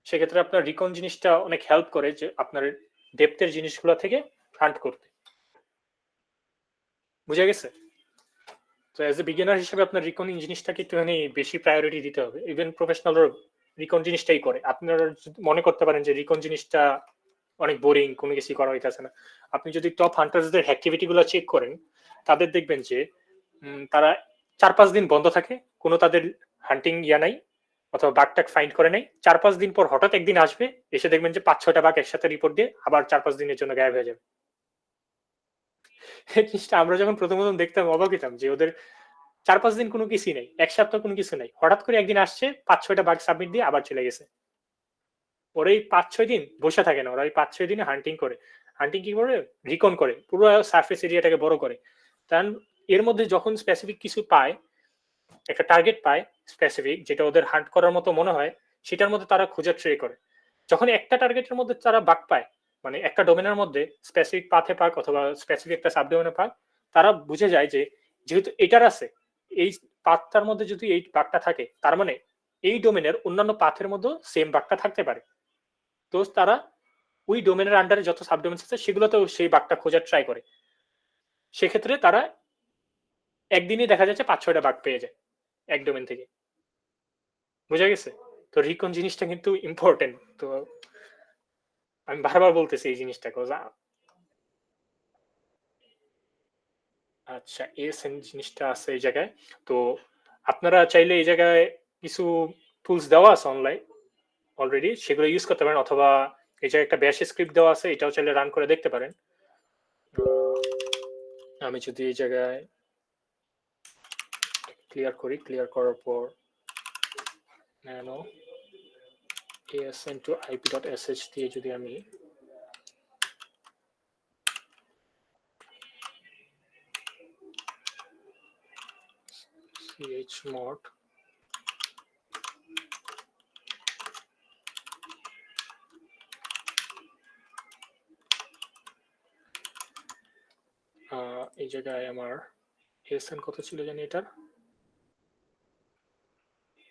সেক্ষেত্রে আপনার রিকন জিনিসটা অনেক হেল্প করে যে আপনার ডেপথের জিনিসগুলো থেকে হান্ট করতে, বুঝা গেছে? তো অ্যাজ এ বিগিনার হিসেবে আপনার রিকনিং জিনিসটাকে একটুখানি বেশি প্রায়োরিটি দিতে হবে। ইভেন প্রফেশনালরা রিকন জিনিসটাই করে। আপনারা মনে করতে পারেন যে রিকন জিনিসটা অনেক বোরিং, কোনো কিছু করা হইতেছে না। আপনি যদি টপ হান্টার্সদের অ্যাক্টিভিটি গুলো চেক করেন, তাদের দেখবেন যে তারা 4-5 দিন বন্ধ থাকে, কোনো তাদের হান্টিং ইয়া নাই, অথবা বাঘটাক ফাইন্ড করে নাই। 4-5 দিন পর হঠাৎ একদিন আসবে, এসে দেখবেন যে 5-6টা বাঘ একসাথে রিপোর্ট দিয়ে আবার 4-5 দিনের জন্য গায়েব হয়ে যাবে। এই জিনিসটা আমরা যখন প্রথম দেখতাম অবাক হইতাম যে ওদের 4-5 দিন কোনো কিছুই নাই, এক সপ্তাহ কোনো কিছু নাই, হঠাৎ করে একদিন আসছে, 5-6টা বাগ সাবমিট দিয়ে আবার চলে গেছে। ওরা এই 5-6 দিন বসে থাকে না, ওরা এই 5-6 দিনে হান্টিং করে। হান্টিং কি করে? রিকন করে, পুরো সারফেস এরিয়াটাকে বড় করে। কারণ এর মধ্যে যখন স্পেসিফিক কিছু পায়, একটা টার্গেট পায় স্পেসিফিক, যেটা ওদের হান্ট করার মতো মনে হয়, সেটার মধ্যে তারা খুঁজে ট্রে করে। যখন একটা টার্গেটের মধ্যে তারা বাগ পায়, মানে একটা ডোমেনের মধ্যে স্পেসিফিক পাথে পাক অথবা স্পেসিফিক একটা সাবডোমেনে পাক, তারা বুঝে যায় যে যেহেতু এটার আছে, এই পাথটার মধ্যে যদি এই বাগটা থাকে, তার মানে এই ডোমেনের অন্যান্য পাথের মধ্যে সেম বাগটা থাকতে পারে। তো তারা ওই ডোমেনের আন্ডারে যত সাবডোমেন আছে সেগুলোতেও সেই বাগটা খোঁজার ট্রাই করে। সেক্ষেত্রে তারা একদিনই দেখা যাচ্ছে 5-6টা বাগ পেয়ে যায় এক ডোমেন থেকে। বুঝা গেছে? তো রিকন জিনিসটা কিন্তু ইম্পর্টেন্ট। তো আমি বারবার বলতেছি এই জিনিসটা, আচ্ছা এএসএন জিনিসটা আছে এই জায়গায়। তো আপনারা চাইলে এই জায়গায় কিছু টুলস দেওয়া আছে অনলাইন অলরেডি, সেগুলো ইউজ করতে পারেন, অথবা এই জায়গায় একটা ব্যাশ স্ক্রিপ্ট দেওয়া আছে, এটাও চাইলে রান করে দেখতে পারেন। আমি যদি এই জায়গায় ক্লিয়ার করি, ক্লিয়ার করার পর nano asn to ip.sh দিয়ে যদি আমি chmod এই জায়গায় আমার asn কত ছিল জানি, এটার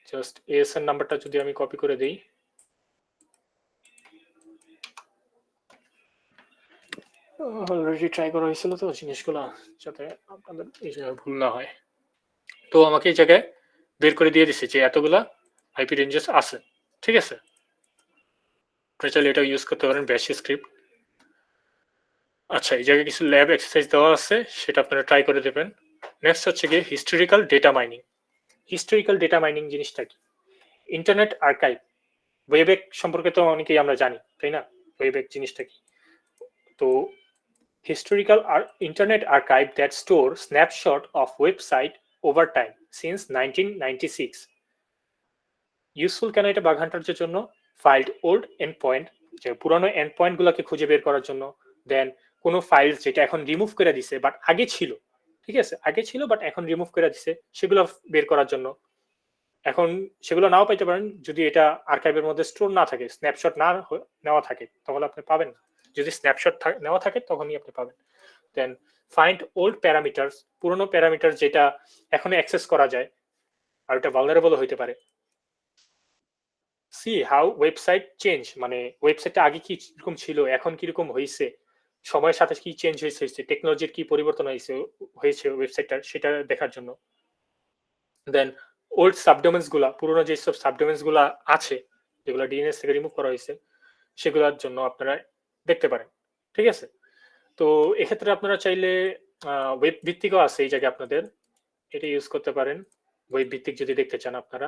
জাস্ট asn নাম্বারটা যদি আমি কপি করে দেই, অলরেডি ট্রাই করা হয়েছিল তো জিনিসগুলো, যাতে আপনাদের এই জায়গায় ভুল না হয়। তো আমাকে এই জায়গায় বের করে দিয়ে দিছে যে এতগুলা আইপি রেঞ্জেস আছে, ঠিক আছে। আপনারা চাইলে এটা ইউজ করতে পারেন, ব্যাশ স্ক্রিপ্ট। আচ্ছা এই জায়গায় কিছু ল্যাব এক্সারসাইজ দেওয়া আছে, সেটা আপনারা ট্রাই করে দেবেন। নেক্সট হচ্ছে গিয়ে historical data mining. Historical data mining জিনিসটা কি? ইন্টারনেট আর্কাইভ, ওয়েবেক সম্পর্কে তো অনেকেই আমরা জানি, তাই না? ওয়েবেক জিনিসটা কি? তো historical internet archive that store snapshot of website over time since 1996. Useful কেন এটা বাগ হান্টারদের জন্য? ফাইল্ড ওল্ড এন্ড পয়েন্ট, যে পুরানো এন্ড পয়েন্ট গুলোকে খুঁজে বের করার জন্য। দেন কোনো ফাইল যেটা এখন রিমুভ করে দিছে বাট আগে ছিল, ঠিক আছে, আগে ছিল বাট এখন রিমুভ করে দিছে, সেগুলো বের করার জন্য। এখন সেগুলো নাও পাইতে পারেন যদি এটা আর্কাইভের মধ্যে স্টোর না থাকে, স্ন্যাপশট না নেওয়া থাকে, তাহলে আপনি পাবেন না। যদি স্ন্যাপশট নেওয়া থাকে তখনই আপনি পাবেন। দেন ফাইন্ড ওল্ড প্যারামিটারস, পুরনো প্যারামিটার যেটা এখন অ্যাক্সেস করা যায় আর এটা ভালনারেবল হইতে পারে। সি হাউ ওয়েবসাইট চেঞ্জ, মানে ওয়েবসাইটটা আগে কি রকম ছিল, এখন কি রকম হয়েছে, সময়ের সাথে কি চেঞ্জ হয়েছে, টেকনোলজির কি পরিবর্তন হয়েছে ওয়েবসাইটটার, সেটা দেখার জন্য। দেন ওল্ড সাবডোমেন্স গুলা, পুরোনো যেসব সাবডোমেন্স গুলা আছে যেগুলো ডিএনএস থেকে রিমুভ করা হয়েছে, সেগুলোর জন্য আপনারা দেখতে পারেন, ঠিক আছে। তো এক্ষেত্রে আপনারা চাইলে ওয়েব ভিত্তিকও আছে এই জায়গায়, আপনাদের এটা ইউজ করতে পারেন। ওয়েব ভিত্তিক যদি দেখতে চান আপনারা,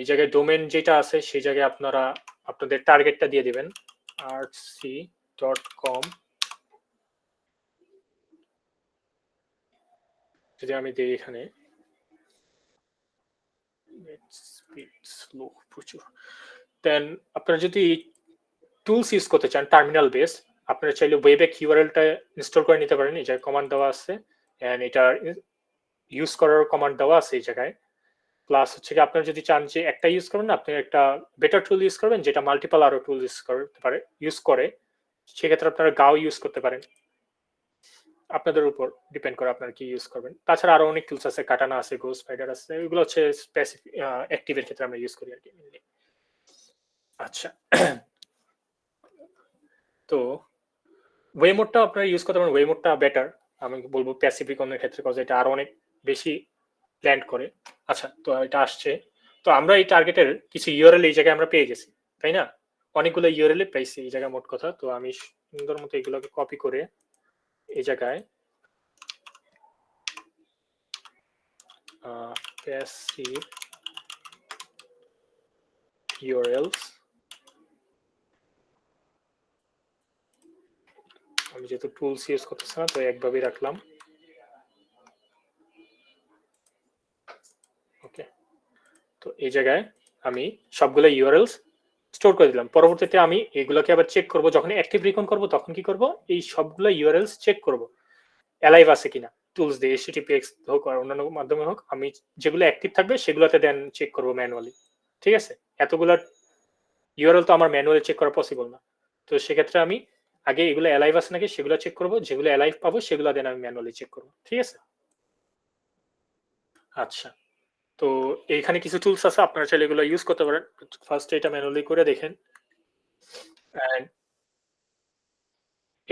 এই জায়গায় ডোমেন যেটা আছে সেই জায়গায় আপনারা আপনাদের টার্গেটটা দিয়ে দিবেন artsy.com। যদি আমি দিই এখানে, স্লো প্রচুর। দেন আপনারা যদি টুলস ইউজ করতে চান টার্মিনাল বেস, আপনারা চাইলে ওয়েবেক ইউআরএলটা ইনস্টল করে নিতে পারেন, এই জায়গায় কমান্ড দেওয়া আছে, এন্ড এটা ইউজ করার কমান্ড দেওয়া আছে এই জায়গায়। প্লাস হচ্ছে কি আপনারা যদি চান যে একটা ইউজ করবেন না, আপনি একটা বেটার টুল ইউজ করবেন যেটা মাল্টিপল আরো টুল ইউজ করে, সেক্ষেত্রে আপনারা গাও ইউজ করতে পারেন। আপনাদের উপর ডিপেন্ড করে আপনারা কি ইউজ করবেন। তাছাড়া আরো অনেক টুলস আছে, কাটানা আছে, গো স্পাইডার আছে, এগুলো হচ্ছে স্পেসিফিক অ্যাক্টিভের ক্ষেত্রে আমরা ইউজ করি আর কি। আচ্ছা তো ওয়েমোডটা আপনারা ইউজ করতে পারেন, ওয়েমোডটা বেটার আমি বলবো প্যাসিফিকনের ক্ষেত্রে, কজ এটা আরো অনেক বেশি ল্যান্ড করে। আচ্ছা তো এটা আসছে, তো আমরা এই টার্গেটের কিছু ইউআরএল এই জায়গায় আমরা পেয়ে গেছি, তাই না? অনেকগুলো ইউআরএল পেয়েছি এই জায়গায় মোট কথা। তো আমি সুন্দর মতো এগুলোকে কপি করে এই জায়গায় passive URLs, আমি যেহেতু টুলস ইউজ করতেছি না তো একভাবেই রাখলাম। ওকে, তো এই জায়গায় আমি সবগুলো ইউআরএলস স্টোর করে দিলাম। পরবর্তীতে আমি এগুলোকে আবার চেক করব, যখন অ্যাক্টিভ রিকন করব তখন কি করব, এই সবগুলো ইউআরএলস চেক করব অ্যালাইভ আছে কিনা, টুলস দিয়ে HTTPS হোক আর অন্যান্য মাধ্যমে হোক, আমি যেগুলো অ্যাক্টিভ থাকবে সেগুলোতে দেন চেক করব ম্যানুয়ালি। ঠিক আছে, এতগুলা ইউআরএল তো আমার ম্যানুয়ালি চেক করা পসিবল না। তো সেক্ষেত্রে আমি আগে এগুলো অ্যালাইভ আছে নাকি সেগুলো চেক করব, যেগুলো অ্যালাইভ পাবো সেগুলো দেন আমি ম্যানুয়ালি চেক করব। ঠিক আছে, আচ্ছা। তো এইখানে কিছু টুলস আছে, আপনারা চাইলে এগুলো ইউজ করতে পারেন। ফার্স্ট এটা ম্যানুয়ালি করে দেখেন। And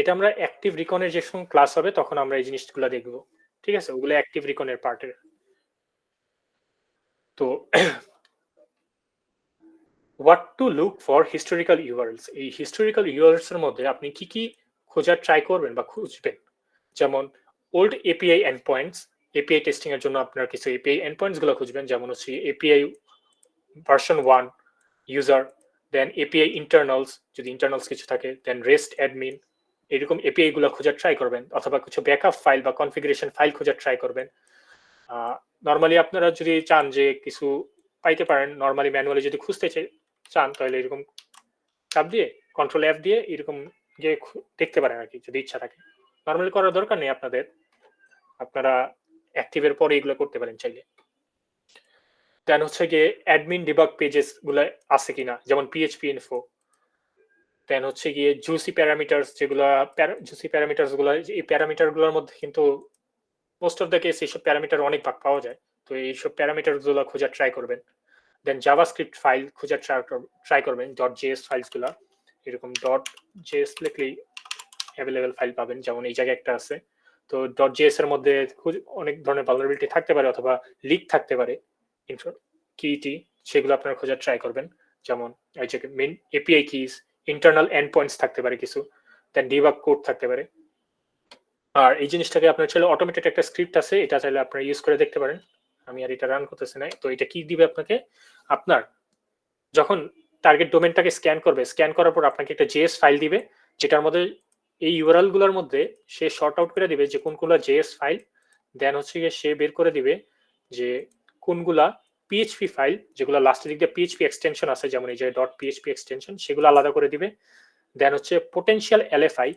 এটা আমরা অ্যাক্টিভ রিকনের যখন ক্লাস হবে তখন আমরা এই জিনিসগুলো দেখব। ঠিক আছে, ওগুলো অ্যাক্টিভ রিকনের পার্টের। তো what to look for historical URLs, এই হিস্টোরিক্যাল ইউআরএলস এর মধ্যে আপনি কি কি খোঁজার ট্রাই করবেন বা খুঁজবেন, যেমন old API and points, API testing এর জন্য আপনার কিছু এপিআই এন্ড পয়েন্টস গুলো খুঁজবেন, যেমন হচ্ছে এপিআই ভার্সন 1 ইউজার, দেন এপিআই ইন্টারনালস যদি ইন্টারনালস কিছু থাকে, দেন রেস্ট অ্যাডমিন, এরকম এপিআই গুলো খোঁজার ট্রাই করবেন, অথবা কিছু ব্যাকআপ ফাইল বা কনফিগারেশন ফাইল খোঁজার ট্রাই করবেন। নর্মালি আপনারা যদি চান যে কিছু পাইতে পারেন, নর্মালি ম্যানুয়ালি যদি খুঁজতে চান তাহলে এরকম চাপ দিয়ে কন্ট্রোল এফ দিয়ে এরকম গিয়ে দেখতে পারেন আর কি, যদি ইচ্ছা থাকে। নর্মালি করার দরকার নেই আপনাদের, আপনারা অ্যাক্টিভের পরে এগুলো করতে পারেন চাইলে। দেন হচ্ছে গিয়ে অ্যাডমিন ডিবাগ পেজেস গুলো আছে কিনা, যেমন পিএইচপি ইনফো। দেন হচ্ছে গিয়ে জুসি প্যারামিটারস, যেগুলো জুসি প্যারামিটারস গুলো, এই প্যারামিটার গুলোর মধ্যে কিন্তু মোস্ট অফ দ্য কেস এইসব প্যারামিটার অনেক ভাগ পাওয়া যায়, তো এইসব প্যারামিটার গুলো খোঁজার ট্রাই করবেন। দেন জাভাস্ক্রিপ্ট ফাইল খোঁজার ট্রাই করবেন, .js ফাইলস গুলা, এরকম .js লিখলেই অ্যাভেলেবেল ফাইল পাবেন, যেমন এই জায়গায় একটা আছে। তো .js এর মধ্যে অনেক ধরনের ভালনারেবিলিটি থাকতে পারে অথবা লিক থাকতে পারে কিটি, সেগুলো আপনারা খোঁজার ট্রাই করবেন, যেমন এই যে main API keys, internal and points থাকতে পারে কিছু, দেন ডিবাগ কোড থাকতে পারে। আর এই জিনিসটাকে আপনার চাইলে অটোমেটেড একটা স্ক্রিপ্ট আছে, এটা চাইলে আপনারা ইউজ করে দেখতে পারেন। আমি আর এটা রান করতেছি না। তো এটা কি দিবে আপনাকে, আপনার যখন টার্গেট ডোমেনটাকে স্ক্যান করবে, স্ক্যান করার পর আপনাকে একটা জেএস ফাইল দিবে, যেটার মধ্যে এই ইউআরএল গুলোর মধ্যে সে শর্ট আউট করে দিবে যে কোনগুলো জেএস ফাইল, দেন হচ্ছে গিয়ে সে বের করে দিবে যে কোনগুলা পিএইচপি ফাইল, যেগুলো লাস্টের দিক দিয়ে পিএইচপি এক্সটেনশন আছে, যেমন এই যে .php এক্সটেনশন, সেগুলো আলাদা করে দিবে। দেন হচ্ছে পোটেনশিয়াল এলএফআই,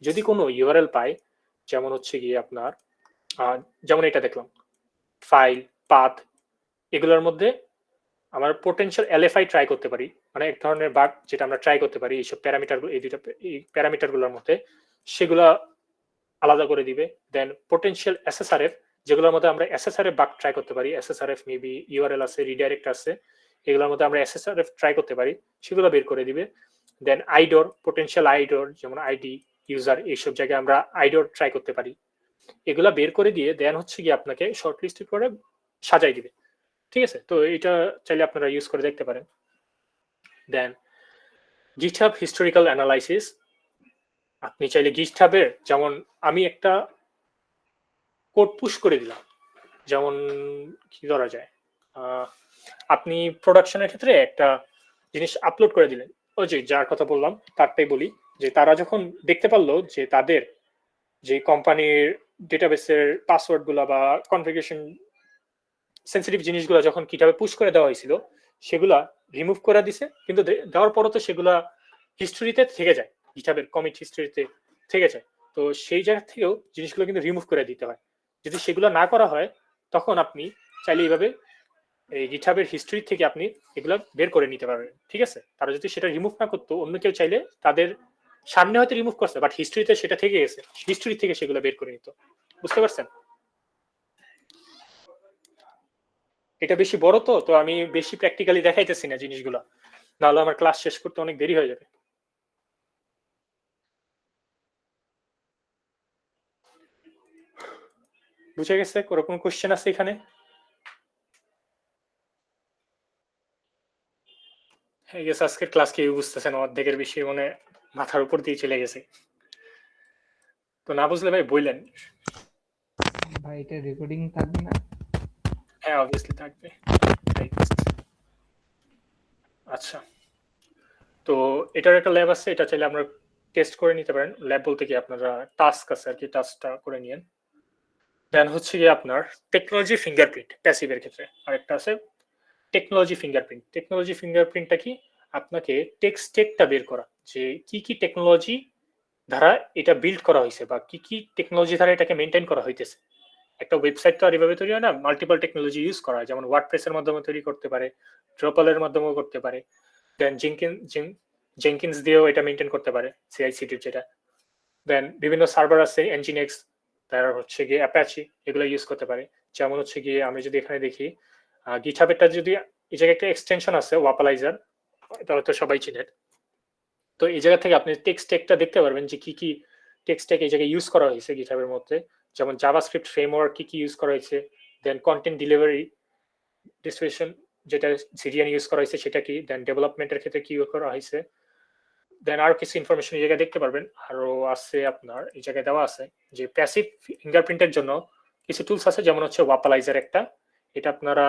যদি কোনো ইউআরএল পায়, যেমন হচ্ছে গিয়ে আপনার যেমন এটা দেখলাম ফাইল পাথ, এগুলোর মধ্যে আমার পোটেনশিয়াল এলএফআই ট্রাই করতে পারি, মানে এক ধরনের বাগ যেটা আমরা ট্রাই করতে পারি এইসব প্যারামিটার, এই দুটো এই প্যারামিটারগুলোর মধ্যে, সেগুলো আলাদা করে দিবে। দেন পোটেনশিয়াল এসএসআরএফ, যেগুলোর মধ্যে আমরা এসএসআরএফ বাগ ট্রাই করতে পারি, এসএসআরএফ মেবি ইউআরএল আছে, রিডাইরেক্ট আছে, এগুলোর মধ্যে আমরা এসএসআরএফ ট্রাই করতে পারি, সেগুলো বের করে দিবে। দেন আইডোর, পোটেনশিয়াল আইডোর, যেমন আইডি ইউজার, এইসব জায়গায় আমরা আইডোর ট্রাই করতে পারি, এগুলা বের করে দিয়ে দেন হচ্ছে গিয়ে আপনাকে শর্ট লিস্ট করে সাজাই দিবে। ঠিক আছে, তো এটা চাইলে আপনারা ইউজ করে দেখতে পারেন। দেন গিটহাব হিস্টোরিক্যাল অ্যানালাইসিস, আপনি চাইলে গিটহাবের, যেমন আমি একটা কোড পুশ করে দিলাম, যেমন কি ধরা যায়, আপনি প্রোডাকশনের ক্ষেত্রে একটা জিনিস আপলোড করে দিলেন, ওই যে যার কথা বললাম তারটাই বলি, যে তারা যখন দেখতে পারলো যে তাদের যে কোম্পানির ডেটাবেসের পাসওয়ার্ড গুলা বা কনফিগারেশন সেন্সিটিভ জিনিসগুলো যখন কিভাবে পুশ করে দেওয়া হয়েছিল, সেগুলা রিমুভ করে দিছে, কিন্তু দেওয়ার পরও তো সেগুলা হিস্টোরিতে থেকে যায়, গিটহাবের কমিট হিস্টোরিতে থেকে যায়। তো সেই জায়গা থেকেও জিনিসগুলো কিন্তু রিমুভ করে দিতে হয়। যদি সেগুলো না করা হয় তখন আপনি চাইলে এইভাবে এই গিটহাবের হিস্ট্রি থেকে আপনি এগুলো বের করে নিতে পারবেন। ঠিক আছে, তারা যদি সেটা রিমুভ না করতো, অন্য কেউ চাইলে তাদের সামনে হয়তো রিমুভ করছে, বাট হিস্ট্রিতে সেটা থেকে গেছে, হিস্ট্রি থেকে সেগুলো বের করে নিত। বুঝতে পারছেন? এটা বেশি বড়, তো আমি বেশি প্র্যাকটিক্যালি দেখাইতেছি না জিনিসগুলো, নাহলে আমার ক্লাস শেষ করতে অনেক দেরি হয়ে যাবে। বুঝে গেছে? কোনো কোশ্চেন আছে এখানে? হ্যাঁ, গেছে আজকের ক্লাস কেউ বুঝতেছে না, অর্ধেকের বেশি মানে মাথার উপর দিয়ে চলে গেছে। তো না বুঝলে ভাই বললেন। ভাই এটা রেকর্ডিং থাকবে না? হ্যাঁ, অবভিয়াসলি থাকবে। আচ্ছা, তো এটার একটা ল্যাব আছে, এটা চাইলে আমরা টেস্ট করে নিতে পারেন। ল্যাব বলতে কি আপনারা টাস্ক আছে আর কি, টাস্কটা করে নিয়েন। দেন হচ্ছে গিয়ে আপনার টেকনোলজি ফিঙ্গারপ্রিন্ট প্যাসিভের ক্ষেত্রে, আর একটা আছে টেকনোলজি ফিঙ্গারপ্রিন্ট। টেকনোলজি ফিঙ্গারপ্রিন্টটা কি, আপনাকে টেক স্টেকটা বের করা, যে কি কি টেকনোলজি দ্বারা এটা বিল্ড করা হয়েছে বা কি কি টেকনোলজি দ্বারা এটাকে মেনটেন করা হইতেছে। একটা ওয়েবসাইট তো আর এভাবে তৈরি হয় না, মাল্টিপল টেকনোলজি ইউজ করা হয়, যেমন ওয়ার্ডপ্রেসের মাধ্যমে তৈরি করতে পারে, ড্রপালের মাধ্যমেও করতে পারে, দেন জেনকিন্স দিয়েও এটা মেনটেন করতে পারে, সিআইসিডির যেটা। দেন বিভিন্ন সার্ভার আছে, এনজিনিক্স, তার হচ্ছে গিয়ে অ্যাপাচি, এগুলো ইউজ করতে পারে। যেমন হচ্ছে গিয়ে আমি যদি এখানে দেখি গিটহাবেরটা, যদি এই জায়গায় একটা এক্সটেনশন আছে ওয়াপালাইজার, এটা হয়তো সবাই চিনেন। তো এই জায়গা থেকে আপনি টেক্সট স্ট্যাকটা দেখতে পারবেন যে কি কি টেক্সট স্ট্যাক এই জায়গায় ইউজ করা হয়েছে গিটহাবের মধ্যে, যেমন জাভাস্ক্রিপ্ট ফ্রেমওয়ার্ক কি কি ইউজ করা হয়েছে, দেন কন্টেন্ট ডেলিভারি ডিস্ট্রিবিউশন যেটা সিরিয়ান ইউজ করা হয়েছে সেটা কি, দেন ডেভেলপমেন্টের ক্ষেত্রে কি করা হয়েছে, দেন আরো কিছু ইনফরমেশন এই জায়গায় দেখতে পারবেন। আরো আছে আপনার এই জায়গায় দেওয়া আছে যে প্যাসিভ ফিঙ্গারপ্রিন্টের জন্য কিছু টুলস আছে, যেমন হচ্ছে ওয়াপালাইজার একটা, এটা আপনারা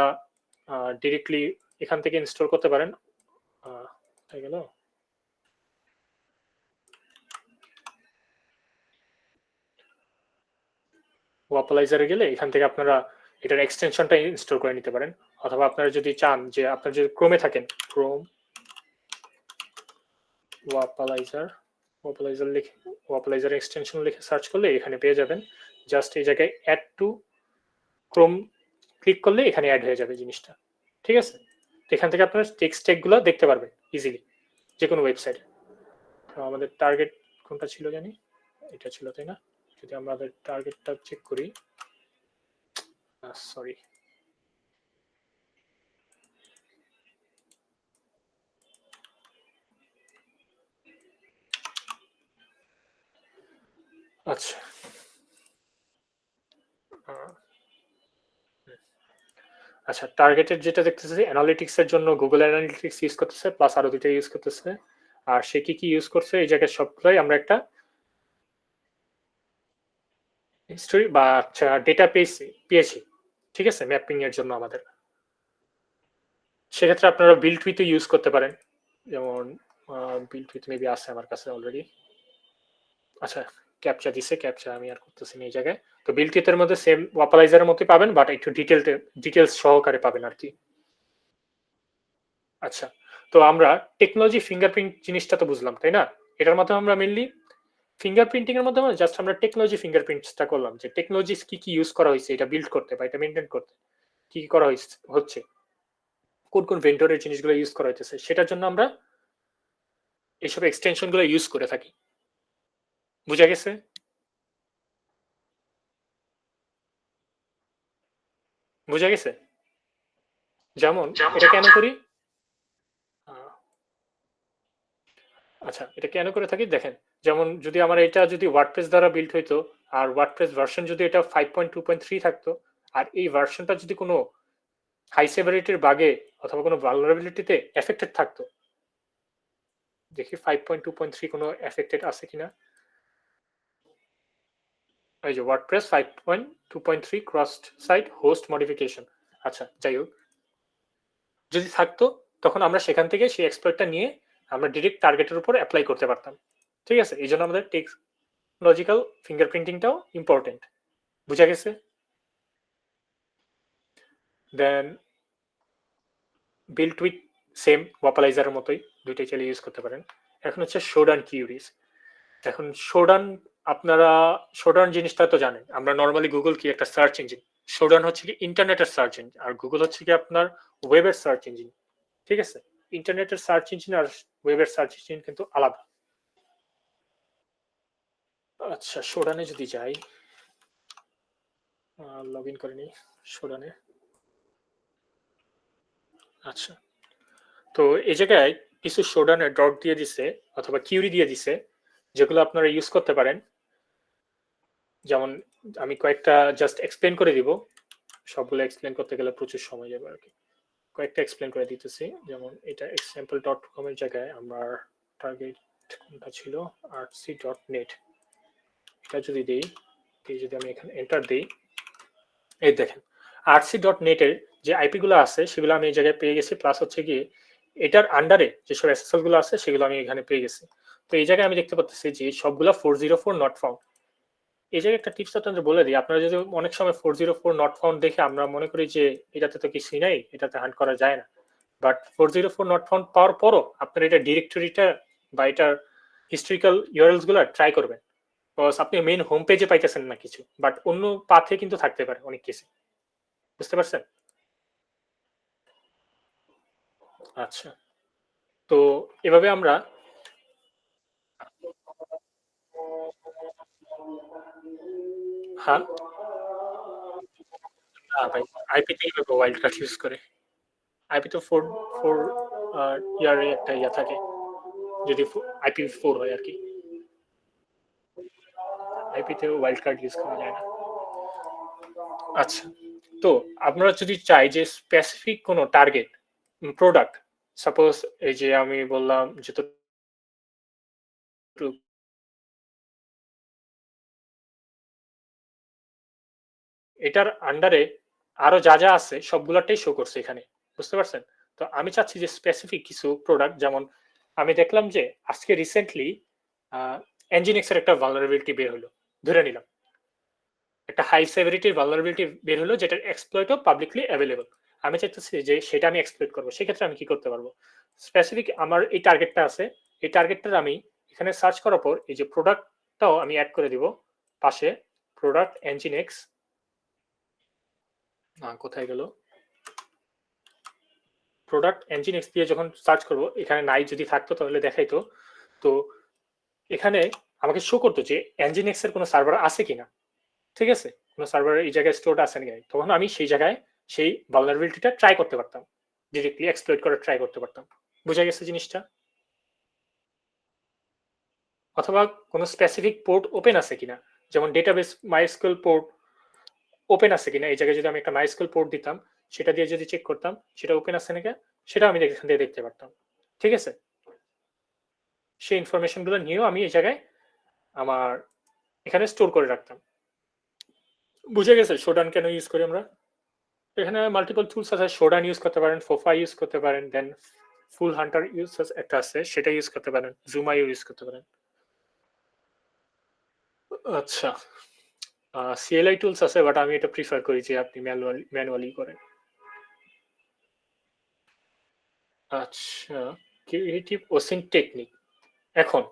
ডিরেক্টলি এখান থেকে ইনস্টল করতে পারেন। হয়ে গেল, ওয়াপালাইজারে গেলে এখান থেকে আপনারা এটার এক্সটেনশনটা ইনস্টল করে নিতে পারেন, অথবা আপনারা যদি চান যে আপনারা যদি ক্রোমে থাকেন, ক্রোম ওয়াপালাইজার লিখে ওয়াপালাইজার এক্সটেনশন লিখে সার্চ করলে এখানে পেয়ে যাবেন। জাস্ট এই জায়গায় অ্যাড টু ক্রোম ক্লিক করলে এখানে অ্যাড হয়ে যাবে জিনিসটা, ঠিক আছে। এখান থেকে আপনারা টেক্সট স্ট্যাকগুলো দেখতে পারবেন ইজিলি যে কোনো ওয়েবসাইটে। আমাদের টার্গেট কোনটা ছিল জানি, এটা ছিল তাই না? যদি আমাদের টার্গেটটা চেক করি, সরি, আচ্ছা আচ্ছা, টার্গেটের যেটা দেখতেছি অ্যানালিটিক্স এর জন্য গুগল অ্যানালিটিক্স ইউজ করতেছে, প্লাস আরো দুটো ইউজ করতেছে। আর সে কি কি ইউজ করছে এই জায়গায় সবগুলোই আমরা একটা হিস্টরি বা আচ্ছা ডেটা পেয়েছি, ঠিক আছে, ম্যাপিং এর জন্য আমাদের। সেক্ষেত্রে আপনারা বিল্ড উইথ ইউজ করতে পারেন, যেমন বিল্ড উইথ মেবি আছে আমার কাছে অলরেডি। আচ্ছা, ক্যাপচা দিছে, ক্যাপচা আমি আর করতেছি না এই জায়গায়। তো বিল্ড উইথের মধ্যে সেম ওয়াপালাইজারের মতোই পাবেন, বাট একটু ডিটেলস সহকারে পাবেন আর কি। আচ্ছা, তো আমরা টেকনোলজি ফিঙ্গারপ্রিন্ট জিনিসটা তো বুঝলাম তাই না? এটার মাধ্যমে আমরা মেনলি ফিঙ্গারপ্রিন্টিং এর মাধ্যমে জাস্ট আমরা টেকনোলজি ফিঙ্গারপ্রিন্টসটা করলাম, যে টেকনোলজিস কি কি ইউজ করা হয়েছে এটা বিল্ড করতে বা এটা মেনটেন করতে, কি কি করা হচ্ছে, কোন কোন ভেন্ডরের জিনিসগুলো ইউজ করা হইতেছে, সেটার জন্য আমরা এইসব এক্সটেনশন গুলো ইউজ করে থাকি। বুঝা গেছে? বুঝা গেছে? যেমন এটা কেন করি, আচ্ছা এটা কেন করে থাকি দেখেন, যেমন যদি আমার এটা যদি ওয়ার্ডপ্রেস দ্বারা বিল্ড হইতো, আর ওয়ার্ডপ্রেস ভার্সন যদি এটা 5.2.3 থাকতো, আর এই ভার্সনটা যদি কোনো হাই সেভারিটির বাগে অথবা কোনো ভালনারেবিলিটিতে এফেক্টেড থাকতো, দেখি 5.2.3 কোনো এফেক্টেড আছে কিনা। এই যে WordPress 5.2.3 crossed site host modification, আচ্ছা যাই হোক, যদি থাকতো তখন আমরা সেখান থেকে সেই এক্সপ্লয়েটটা নিয়ে আমরা ডিরেক্ট টার্গেটের উপর অ্যাপ্লাই করতে পারতাম, ঠিক আছে। এই জন্য আমাদের টেকনোলজিক্যাল ফিঙ্গারপ্রিন্টিংটাও ইম্পর্টেন্ট। বুঝা গেছে? দেন বিল্ট উইথ সেম ওয়াপালাইজারের মতোই দুইটাই চাইলে ইউজ করতে পারেন। এখন হচ্ছে শোডান কিউরিজ। এখন শোডান জিনিসটা তো জানেন, আমরা নর্মালি গুগল কি একটা সার্চ ইঞ্জিন, শোডান হচ্ছে কি ইন্টারনেটের সার্চ ইঞ্জিন, আর গুগল হচ্ছে কি আপনার ওয়েবের সার্চ ইঞ্জিন, ঠিক আছে। ইন্টারনেটের সার্চ ইঞ্জিন আর ওয়েবের সার্চ ইঞ্জিন কিন্তু আলাদা। আচ্ছা, শোডানে যদি যাই, লগ ইন করে নিই শোডানে। আচ্ছা, তো এই জায়গায় কিছু শোডানের ডট দিয়ে দিছে অথবা কিউরি দিয়ে দিছে, যেগুলো আপনারা ইউজ করতে পারেন। যেমন আমি কয়েকটা জাস্ট এক্সপ্লেন করে দিব, সবগুলো এক্সপ্লেন করতে গেলে প্রচুর সময় যাবে আর কি, কয়েকটা এক্সপ্লেন করে দিতেছি। যেমন এটা example.com এর জায়গায় আমার টার্গেট কোনটা ছিল, artsy.net, এটা যদি দেই, যদি আমি এখানে এন্টার দেই, এই দেখেন artsy.net এর যে আইপি গুলো আছে সেগুলো আমি এই জায়গায় পেয়ে গেছি, প্লাস হচ্ছে কি এটার আন্ডারে যেসব এসএসএল গুলো আছে সেগুলো আমি এখানে পেয়ে গেছি। তো এই জায়গায় আমি দেখতে পাচ্ছি যে সবগুলো 404 নট ফাউন্ড। এই জায়গায় একটা টিপস আপনাদের বলে দিই, আপনারা যদি অনেক সময় 404 নট ফাউন্ড দেখে আমরা মনে করি যে এটাতে তো কিছুই নাই, এটাতে হান্ট করা যায় না, বাট 404 নট ফাউন্ড পাওয়ার পরও আপনার এটা ডিরেক্টরিটা বা এটার হিস্ট্রিক্যাল ইউআরএলস গুলো ট্রাই করবেন, বিকজ আপনি মেইন হোম পেজে পাইতেছেন না কিছু, বাট অন্য পাথে কিন্তু থাকতে পারে অনেক কিছু। বুঝতে পারছেন? আচ্ছা, তো এভাবে আমরা হ্যাঁ না ভাই, আইপি তে কিভাবে ওয়াইল্ড কার্ড ইউজ করে? আইপি তো 4 ইয়ার একটা ইয়া থাকে, যদি IP4 হয় আর কি, আইপি তে ওয়াইল্ড কার্ড ইউজ করা যায় না। আচ্ছা, তো আমরা যদি চাই যে স্পেসিফিক কোনো টার্গেট প্রোডাক্ট, সাপোজ এই যে আমি বললাম যত এটার আন্ডারে আরো যা যা আছে সবগুলাটাই শো করছে এখানে। বুঝতে পারছেন? তো আমি চাচ্ছি যে স্পেসিফিক কিছু প্রোডাক্ট, যেমন আমি দেখলাম যে আজকে রিসেন্টলি এনজিনিক্স এর একটা ভালনারেবিলিটি বের হলো, ধরে নিলাম একটা হাই সেভারিটির ভালনারেবিলিটি বের হলো যেটার এক্সপ্লয়েটও পাবলিকলি অ্যাভেলেবল। আমি চাইতেছি যে সেটা আমি এক্সপ্লয়েট করবো, সেক্ষেত্রে আমি কি করতে পারবো? স্পেসিফিক আমার এই টার্গেটটা আছে, এই টার্গেটটা আমি এখানে সার্চ করার পর এই যে প্রোডাক্টটাও আমি অ্যাড করে দিব পাশে, প্রোডাক্ট এনজিনিক্স, কোথায় গেল প্রোডাক্ট এনজিনিক্স দিয়ে যখন সার্চ করব, এখানে নাই যদি থাকতো তাহলে দেখাইতো। তো এখানে আমাকে শো করতো যে এনজিনিক্স এর কোনো সার্ভার আছে কিনা, ঠিক আছে, কোনো সার্ভার এই জায়গায় স্টোরড আছে নাকি, তখন আমি সেই জায়গায় সেই ভালনারেবিলিটিটা ট্রাই করতে পারতাম, ডিরেক্টলি এক্সপ্লয়েট করার ট্রাই করতে পারতাম। বুঝা গেছে জিনিসটা? অথবা কোনো স্পেসিফিক পোর্ট ওপেন আছে কিনা, যেমন ডেটাবেস মাইএসকিউএল পোর্ট ওপেন আছে কিনা, এই জায়গায় যদি আমি একটা মাইএসকিউএল পোর্ট দিতাম, সেটা দিয়ে যদি চেক করতাম সেটা ওপেন আছে নাকি, সেটা আমি এখান থেকে দেখতে পারতাম। ঠিক আছে, সেই ইনফরমেশন গুলো নিয়েও আমি এই জায়গায় আমার এখানে স্টোর করে রাখতাম। বুঝে গেছে শোডান কেন ইউজ করি আমরা? এখানে মাল্টিপল টুলস আছে, শোডান ইউজ করতে পারেন, ফোফা ইউজ করতে পারেন, দেন ফুল হান্টার ইউজ একটা আছে সেটা ইউজ করতে পারেন, জুমা ইউজ করতে পারেন। আচ্ছা, সিএলআই টুলস আছে, বাট আমি এটা প্রিফার করি যে আপনি ম্যানুয়ালি করেন। আচ্ছা, ক্রিয়েটিভ ওসিন টেকনিক। এখন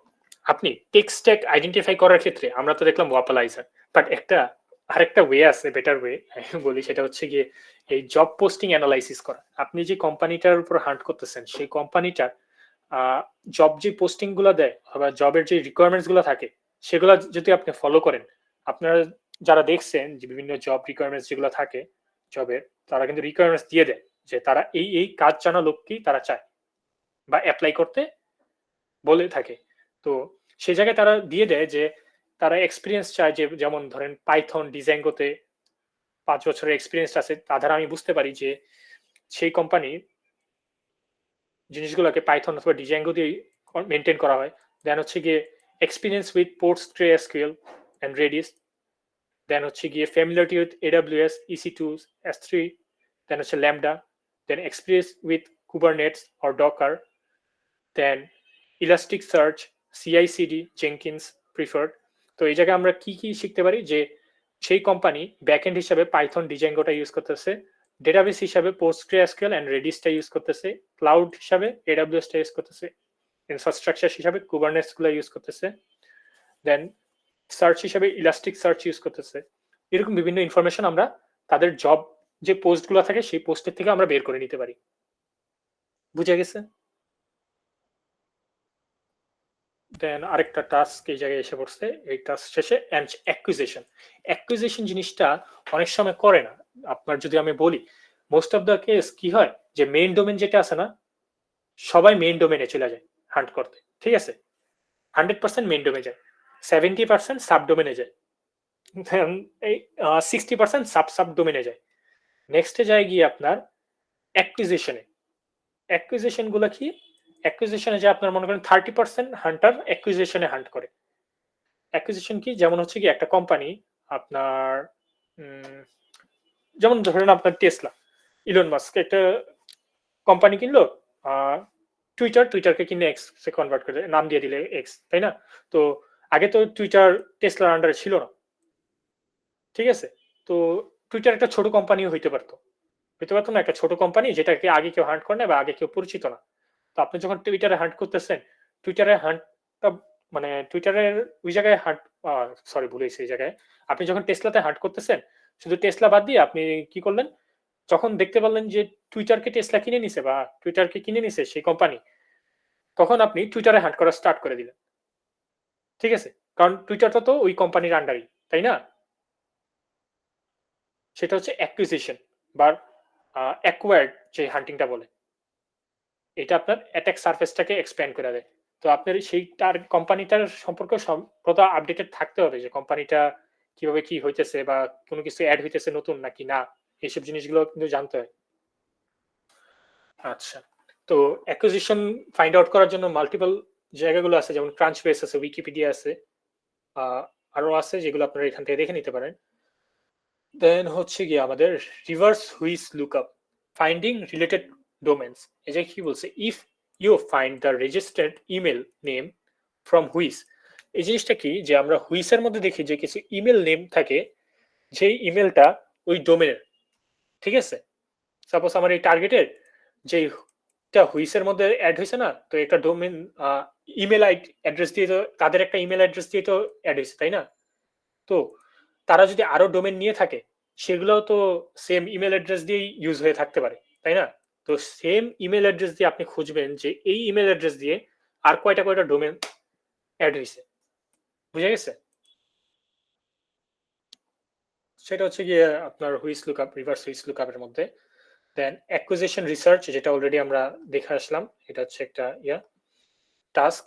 আপনি টেক্সট ট্যাগ আইডেন্টিফাই করার ক্ষেত্রে আমরা তো দেখলাম ওয়াপালাইজার, বাট আরেকটা ওয়ে আছে, বেটার ওয়ে বলি, সেটা হচ্ছে গিয়ে এই জব পোস্টিং অ্যানালাইসিস করা। আপনি যে কোম্পানিটার উপর হান্ট করতেছেন সেই কোম্পানিটার জব যে পোস্টিং গুলো দেয় বা জবের যে রিকোয়ারমেন্টস গুলো থাকে সেগুলো যদি আপনি ফলো করেন, আপনারা যারা দেখছেন যে বিভিন্ন জব রিকোয়ারমেন্টস যেগুলো থাকে জবের, তারা কিন্তু রিকোয়ারমেন্টস দিয়ে দেয় যে তারা এই এই কাজ জানা লোককেই তারা চায় বা অ্যাপ্লাই করতে বলে থাকে। তো সেই জায়গায় তারা দিয়ে দেয় যে তারা এক্সপিরিয়েন্স চায়, যে যেমন ধরেন পাইথন ডিজাইনগোতে 5 বছরের এক্সপিরিয়েন্স আছে, তা দ্বারা আমি বুঝতে পারি যে সেই কোম্পানি জিনিসগুলোকে পাইথন অথবা ডিজাইনগো দিয়ে মেনটেন করা হয়। দেন হচ্ছে গিয়ে experience with PostgreSQL and Redis, then হচ্ছে গিয়ে familiarity with AWS EC2 S3, then হচ্ছে lambda, then experience with Kubernetes or Docker, then elastic search, CI/CD, Jenkins preferred. তো এই জায়গায় আমরা কি কি শিখতে পারি যে সেই কোম্পানি ব্যাকএন্ড হিসাবে পাইথন ডিজাইনগোটা ইউজ করতেছে, ডেটাবেস হিসাবে PostgreSQL এন্ড Redisটা ইউজ করতেছে, ক্লাউড হিসাবে AWSটা ইউজ করতেছে, ইনফ্রাস্ট্রাকচার হিসাবে Kubernetes গুলো ইউজ করতেছে, দেন সার্চ হিসাবে ইলাস্টিক সার্চ ইউজ করতেছে। এরকম বিভিন্ন ইনফরমেশন আমরা তাদের জব যে পোস্টগুলো থাকে সেই পোস্টের থেকে আমরা বের করে নিতে পারি। বুঝা গেছে? দেন আরেকটা টাস্ক এই জায়গায় এসে পড়ছে, এই টাস্ক শেষে অ্যাকুইজিশন জিনিসটা অনেক সময় করে না। আপনার যদি আমি বলি, মোস্ট অফ দ্য কেস কি হয় যে মেইন ডোমেন যেটা আছে না, সবাই মেইন ডোমেনে চলে যায় হান্ট করতে, ঠিক আছে, 100% মেইন ডোমেনে যায়, 70% সাব ডোমেনে যায়, এই 60% সাব ডোমেনে যায়। নেক্সটে যায় গিয়ে আপনার অ্যাকুইজিশনে। অ্যাকুইজিশন গুলো কি? অ্যাকুইজিশনে যে আপনার মনে করেন 30% হান্টার অ্যাকুইজিশনে হান্ট করে। অ্যাকুইজিশন কি? যেমন হচ্ছে কি একটা কোম্পানি আপনার যেমন ধরেন আপনার টেসলা, ইলন মাস্ক একটা কোম্পানি কিনলো, টুইটারকে কিনে এক্স সে কনভার্ট করে নাম দিয়ে দিলে এক্স, তাই না? তো আগে তো টুইটার টেসলার আন্ডারে ছিল না, ঠিক আছে? তো টুইটার একটা ছোট কোম্পানিও হইতে পারতো, বুঝতে পারতো না, একটা ছোট কোম্পানি যেটাকে আগে কেউ হান্ট করে না বা আগে কেউ পরিচিত না। তো আপনি যখন টুইটারে হান্ট করতেছেন, টুইটারে হান্টটা মানে টুইটারের ওই জায়গায় হান্ট, সরি ভুলে গেছি এই জায়গায়। আপনি যখন টেসলাতে হান্ট করতেছেন, শুধু টেসলা বাদ দিয়ে আপনি কি করলেন, যখন দেখতে পারলেন যে টুইটারকে টেসলা কিনে নিছে বা টুইটারকে কিনে নিছে সেই কোম্পানি, তখন আপনি টুইটারে হান্ট করা স্টার্ট করে দিলেন। ঠিক আছে? কারণ টুইটারটা তো ওই কোম্পানির আন্ডারই, তাই না? সেটা হচ্ছে অ্যাকুইজিশন বা অ্যাকোয়ার্ড যে হান্টিংটা বলে। এটা আপনার অ্যাটাক সারফেসটাকে এক্সপ্যান্ড করে দেয়। তো আপনার সেই তার কোম্পানিটার সম্পর্কে সর্বদা আপডেটেড থাকতে হবে যে কোম্পানিটা কিভাবে কি হইতেছে বা কোনো কিছু এড হইতেছে নতুন নাকি না, এইসব জিনিসগুলো কিন্তু জানতে হয়। আচ্ছা, তো অ্যাকুইজিশন ফাইন্ড আউট করার জন্য মাল্টিপল জায়গাগুলো আছে, যেমন ক্রাঞ্চবেস আছে, উইকিপিডিয়া আছে, আরো আছে যেগুলো আপনারা এখান থেকে দেখে নিতে পারেন। দেন হচ্ছে গিয়ে আমাদের রিভার্স হুইস লুকআপ, ফাইন্ডিং রিলেটেড ডোমেন্স। এই যে কি বলছে, if you find the registered email name from whois. এই জিনিসটা কি, যে আমরা হুইসের মধ্যে দেখি যে কিছু ইমেল নেম থাকে, যেই ইমেলটা ওই ডোমেনের, ঠিক আছে? সাপোজ আমার এই টার্গেটের যেটা হুইসের মধ্যে অ্যাড হয়েছে না, তো একটা ডোমেন ইমেল আইডি অ্যাড্রেস দিয়ে, তো তাদের একটা ইমেল অ্যাড্রেস দিয়ে তো অ্যাড হয়েছে, তাই না? তো তারা যদি আরো ডোমেন নিয়ে থাকে, সেগুলোও তো সেম ইমেল অ্যাড্রেস দিয়েই ইউজ হয়ে থাকতে পারে, তাই না? তো সেম ইমেল অ্যাড্রেস দিয়ে আপনি খুঁজবেন যে এই ইমেল অ্যাড্রেস দিয়ে আর কয়টা ডোমেন অ্যাড হয়েছে। বুঝা গেছে? সেটা হচ্ছে গিয়ে আপনার হুইস লুকআপ, রিভার্স হুইস লুকআপের মধ্যে। দেন অ্যাকুইজিশন রিসার্চ, যেটা অলরেডি আমরা দেখে আসলাম, এটা হচ্ছে একটা টাস্ক।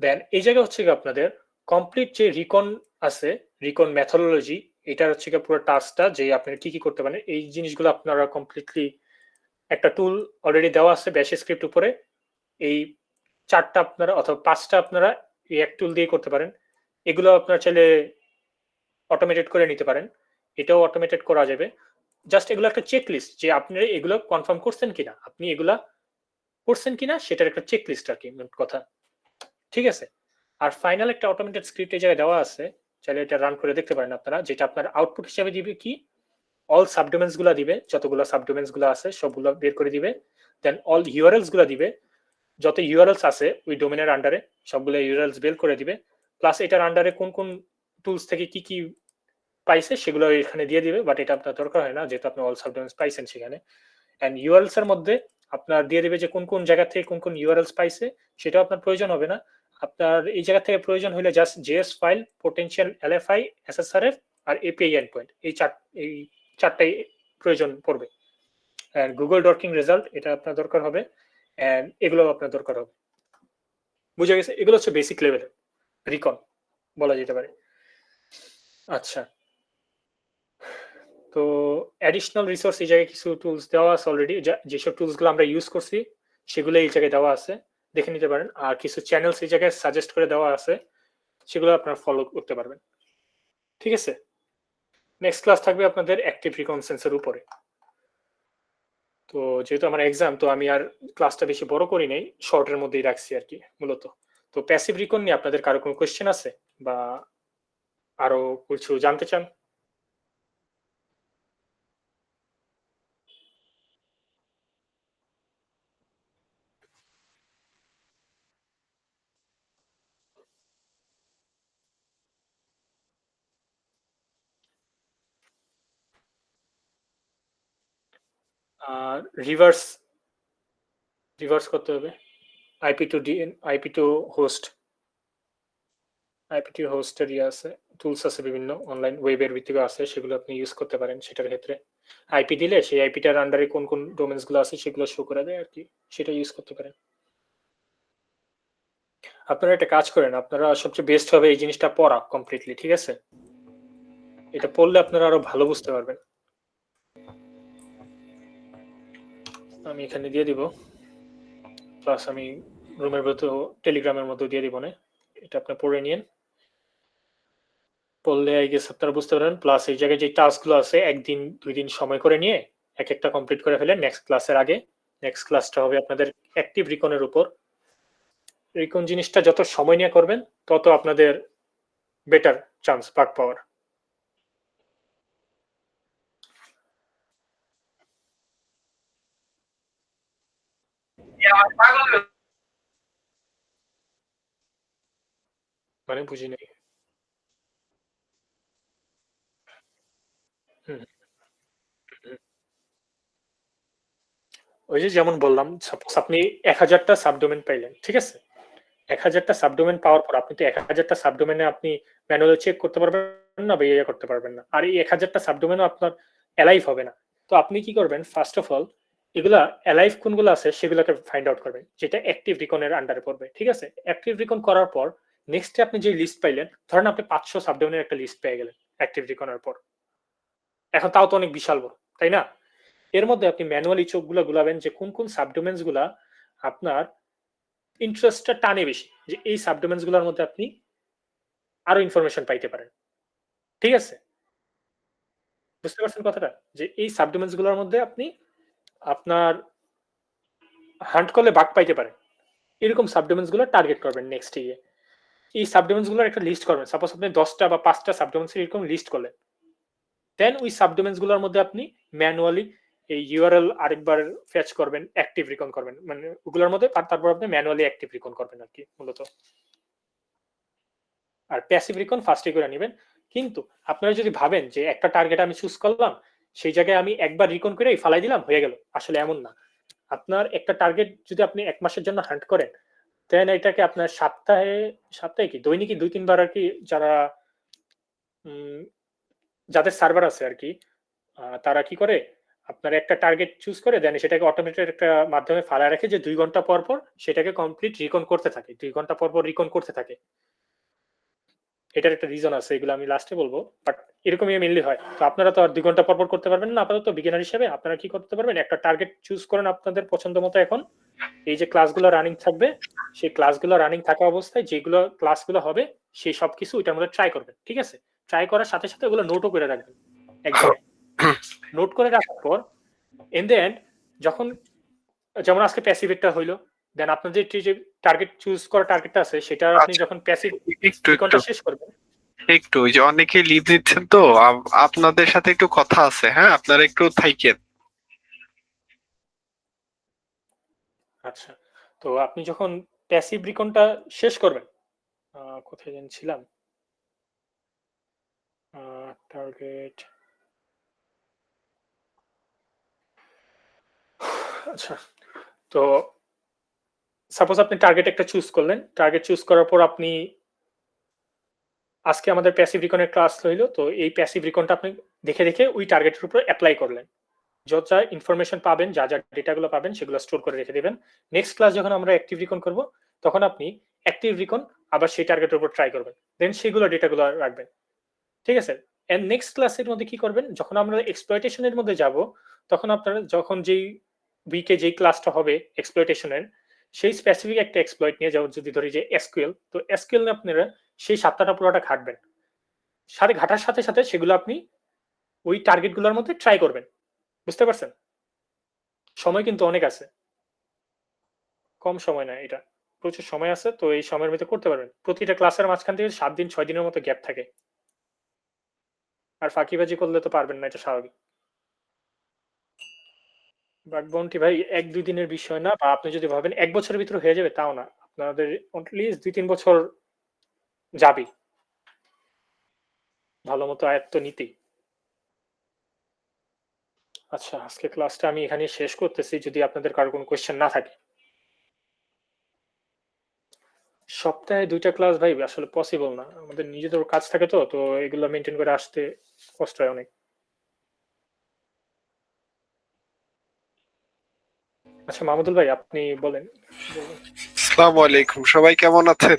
দেন এই জায়গায় হচ্ছে গিয়ে আপনাদের কমপ্লিট যে রিকন আছে, রিকন মেথোডোলজি, এটা হচ্ছে গিয়ে পুরো টাস্কটা যে আপনারা কি কি করতে পারেন, এই জিনিসগুলো আপনারা কমপ্লিটলি একটা টুল অলরেডি দেওয়া আছে ব্যাশ স্ক্রিপ্ট উপরে। এই 4টা আপনারা অথবা 5টা আপনারা এই এক টুল দিয়ে করতে পারেন। এগুলো আপনারা চাইলে অটোমেটেড করে নিতে পারেন, এটাও অটোমেটেড করা যাবে। জাস্ট এগুলো একটা চেক লিস্ট যে আপনি এগুলো কনফার্ম করছেন কিনা, আপনি এগুলা করছেন কিনা সেটার একটা চেক লিস্ট আর কি কথা। ঠিক আছে? আর ফাইনাল একটা অটোমেটেড স্ক্রিপ্ট এই জায়গায় দেওয়া আছে, চাইলে এটা রান করে দেখতে পারেন আপনারা, যেটা আপনার আউটপুট হিসেবে দিবে কি, অল সাবডোমেন্স গুলা দিবে, যতগুলো সাবডোমেন্স গুলো আছে সবগুলো বের করে দিবে। দেন অল ইউআরএলস গুলা দিবে, যত ইউআরএলস আছে ওই ডোমেনের আন্ডারে সবগুলো ইউআরএলস বের করে দিবে। প্লাস এটার আন্ডারে কোন কোন টুলস থেকে কি কি পাইছে সেগুলো এখানে দিয়ে দিবে, বাট এটা আপনার দরকার হয় না যেহেতু আপনি অল সাবডোমেন্স পাইছেন সেখানে। এন্ড ইউআরএলস এর মধ্যে আপনার দিয়ে দিবে যে কোন কোন জায়গা থেকে কোন কোন ইউআরএলস পাইছে, সেটাও আপনার প্রয়োজন হবে না। আপনার এই জায়গা থেকে প্রয়োজন হলে জাস্ট জেএস ফাইল, পোটেনশিয়াল এলএফআই, এসএসআরএফ আর এপিআই এন্ডপয়েন্ট, এই চারটাই প্রয়োজন পড়বে। এন্ড গুগল ডকিং রেজাল্ট, এটা আপনার দরকার হবে, এন্ড এগুলো আপনার দরকার হবে। বুঝে গেছে? এগুলো হচ্ছে বেসিক লেভেলের রিকন বলা যেতে পারে। আচ্ছা, তো অ্যাডিশনাল রিসোর্স এই জায়গায় কিছু টুলস দেওয়া আছে অলরেডি, যেসব টুলস গুলো আমরা ইউজ করছি সেগুলো এই জায়গায় দেওয়া আছে, দেখে নিতে পারেন। আর কিছু চ্যানেলস এই জায়গায় সাজেস্ট করে দেওয়া আছে, সেগুলো আপনারা ফলো করতে পারবেন। ঠিক আছে? নেক্সট ক্লাস থাকবে আপনাদের অ্যাক্টিভ রিকনসেন্সের উপরে। তো যেহেতু আমার এক্সাম, তো আমি আর ক্লাসটা বেশি বড় করি নাই, শর্টের মধ্যেই রাখছি আর কি মূলত। তো প্যাসিভ রিকন নিয়ে আপনাদের কারো কোনো কোয়েশ্চেন আছে বা আরো কিছু জানতে চান? রিভার্স রিভার্স করতে হবে IP to IP to host, IP to হোস্টের আছে, টুলস আছে বিভিন্ন অনলাইন ওয়েবের ভিত্তিক আছে, সেগুলো আপনি ইউজ করতে পারেন। সেটার ক্ষেত্রে আইপি দিলে সেই আইপিটার আন্ডারে কোন কোন ডোমেন্স গুলো আছে সেগুলো শো করে দেয় আর কি, সেটা ইউজ করতে পারেন। আপনারা একটা কাজ করেন, আপনারা সবচেয়ে বেস্ট হবে এই জিনিসটা পড়া কমপ্লিটলি, ঠিক আছে? এটা পড়লে আপনারা আরো ভালো বুঝতে পারবেন। আমি এখানে দিয়ে দিব, প্লাস আমি রুমের মধ্যে টেলিগ্রামের মধ্যে দিয়ে দিব না, এটা আপনি পড়ে নিন। পড়লে আই গেস আপনারা বুঝতে পারবেন। প্লাস এই জায়গায় যে টাস্কগুলো আছে 1 দিন 2 দিন সময় করে নিয়ে এক একটা কমপ্লিট করে ফেলেন নেক্সট ক্লাসের আগে। নেক্সট ক্লাসটা হবে আপনাদের অ্যাক্টিভ রিকনের উপর। রিকন জিনিসটা যত সময় নিয়ে করবেন তত আপনাদের বেটার চান্স বাগ পাওয়ার। মানে বুঝি নাই। হুম, হুম। ওই যে যেমন বললাম, সাপোজ আপনি ১,০০০টা সাবডোমেন পাইলেন। ঠিক আছে? ১,০০০টা সাবডোমেন পাওয়ার পর আপনি তো ১,০০০টা সাবডোমেনে আপনি ম্যানুয়ালি চেক করতে পারবেন না বা ইয়ে করতে পারবেন না। আর এই ১,০০০টা সাবডোমেনও আপনার এলাইভ হবে না। তো আপনি কি করবেন? ফার্স্ট অফ অল এগুলা এলাইভ কোনগুলো আছে সেগুলোকে ফাইন্ড আউট করবেন। যেটা অ্যাক্টিভ রিকন এর আন্ডারে পড়বে। ঠিক আছে? অ্যাক্টিভ রিকন করার পর নেক্সট এ আপনি যে লিস্ট পাইলেন, ধরেন আপনি ৫০০ সাবডোমেনের একটা লিস্ট পেয়ে গেলেন অ্যাক্টিভ রিকন এর পর। এখন তাও তো অনেক বিশাল বড়, তাই না? এর মধ্যে আপনি ম্যানুয়ালি চোখগুলা গুলাবেন যে কোন সাবডোমেনস গুলা আপনার ইন্টারেস্টটা টানে বেশি। যে এই সাবডোমেনস গুলার মধ্যে আপনি আরো ইনফরমেশন পাইতে পারেন। ঠিক আছে? বুঝতে পারছেন কথাটা? যে এই সাবডোমেনস গুলার মধ্যে আপনি আপনার হান্ট করলে বাগ পাইতে পারেন। এরকম সাবডোমেনস গুলো টার্গেট করবেন নেক্সট গিয়ে। এই সাবডোমেনস গুলোর একটা লিস্ট করবেন। সাপোজ আপনি ১০টা বা ৫টা সাবডোমেনস এরকম লিস্ট করলেন। দেন ওই সাবডোমেনস গুলোর মধ্যে আপনি ম্যানুয়ালি এই ইউআরএল আরেকবার ফেচ করবেন, অ্যাক্টিভ রিকন করবেন। মানে ওগুলোর মধ্যে আর তারপর আপনি ম্যানুয়ালি অ্যাক্টিভ রিকন করবেন আরকি মূলত। আর প্যাসিভ রিকন ফার্স্টে করে নিবেন। কিন্তু আপনারা যদি ভাবেন যে একটা টার্গেট আমি চুজ করলাম, সেই জায়গায় আমি একবার রিকন করেই ফালাই দিলাম হয়ে গেল। আসলে এমন না। আপনার একটা টার্গেট যদি আপনি ১ মাসের জন্য হান্ট করেন, দেন এটাকে আপনার সপ্তাহে কি দৈনিকই ২-৩ বার আরকি যারা উম যাদের সার্ভার আছে আরকি, তারা কি করে? আপনার একটা টার্গেট চুজ করে দেন সেটাকে অটোমেটেড একটা মাধ্যমে ফালায় রাখে যে ২ ঘন্টা পর সেটাকে কমপ্লিট রিকন করতে থাকে। ২ ঘন্টা পর রিকন করতে থাকে। এটার একটা রিজন আছে, এগুলো আমি লাস্টে বলব। বাট এরকমই মেইনলি হয়। তো আপনারা তো আর ২ ঘন্টা পর করতে পারবেন না আপাতত বিগিনার হিসেবে। আপনারা কি করতে পারবেন? একটা টার্গেট চুজ করেন আপনাদের পছন্দ মতো এখন। এই যে ক্লাসগুলো রানিং থাকবে, সেই ক্লাসগুলো রানিং থাকা অবস্থায় যেগুলো ক্লাসগুলো হবে সেই সবকিছু ওইটার মধ্যে ট্রাই করবেন। ঠিক আছে? ট্রাই করার সাথে ওগুলো নোটও করে রাখবেন এক জায়গায়। নোট করে রাখার পর ইন দ্য এন্ড যখন যেমন আজকে প্যাসিভ একটা হইলো, দেন আপনাদের যে টার্গেট চুজ করা টার্গেটটা আছে সেটা আপনি আচ্ছা, যখন প্যাসিভ একটু রিকনটা শেষ করবেন। ওই যে অনেকে লিভ নিচ্ছেন তো আপনাদের সাথে একটু কথা আছে, হ্যাঁ আপনারা একটু থাইকেন। আচ্ছা। তো আপনি যখন প্যাসিভ রিকনটা শেষ করবেন, কোথায় যেন ছিলাম? টার্গেট আচ্ছা। তো সাপোজ আপনি টার্গেট একটা চুজ করলেন। টার্গেট চুজ করার পর আপনি আজকে আমাদের প্যাসিভ রিকনের ক্লাস হইলো। তো এই প্যাসিভ রিকনটা আপনি দেখে ওই টার্গেটের উপর এপ্লাই করলেন। যা ইনফরমেশন পাবেন, যা ডেটাগুলো পাবেন সেগুলো স্টোর করে রেখে দিবেন। নেক্সট ক্লাস যখন আমরা অ্যাক্টিভ রিকন করব, তখন আপনি অ্যাক্টিভ রিকন আবার সেই টার্গেটের উপর ট্রাই করবেন। দেন সেগুলো ডেটাগুলো রাখবেন। ঠিক আছে? এন্ড নেক্সট ক্লাসের মধ্যে কি করবেন? যখন আমরা এক্সপ্লয়টেশন এর মধ্যে যাব, তখন আপনারা যখন যেই উইকে যেই ক্লাসটা হবে এক্সপ্লয়টেশন এর, সেই স্পেসিফিক একটা এক্সপ্লয়েট নিয়ে যেমন যদি ধরি যে এসকিউএল, তো এসকিউএল নিয়ে আপনারা সেই সপ্তাহটা পুরোটা ঘাটবেন। ঘাটার সাথে সেগুলো আপনি ওই টার্গেট গুলোর মধ্যে ট্রাই করবেন। বুঝতে পারছেন? সময় কিন্তু অনেক আছে। কম সময় না এটা। প্রচুর সময় আছে। তো এই সময়ের ভিতরে করতে পারবেন। প্রতিটা ক্লাসের মাঝখান থেকে ৭ দিন ৬ দিনের মতো গ্যাপ থাকে। আর ফাঁকিবাজি করলে তো পারবেন না, এটা স্বাভাবিক। বাগ বাউন্টি ভাই ১-২ দিনের বিষয় না, বা আপনি যদি ভাবেন ১ বছরের ভিতরে হয়ে যাবে তাও না। আপনাদের এটলিস্ট ২-৩ বছর যাবেই। ভালোমতো আয়ত্ত নিতেই। আচ্ছা, আজকে ক্লাসটা আমি এখানেই শেষ করতেছি যদি আপনাদের কারো কোনো কোয়েশ্চেন না থাকে। সপ্তাহে ২ টা ক্লাস ভাই আসলে পসিবল না। আমাদের নিজেদেরও কাজ থাকে তো এগুলো মেইনটেইন করে আসতে কষ্ট হয় অনেক। আচ্ছা মাহমুদুল ভাই আপনি বলেন। আসসালামু আলাইকুম, সবাই কেমন আছেন?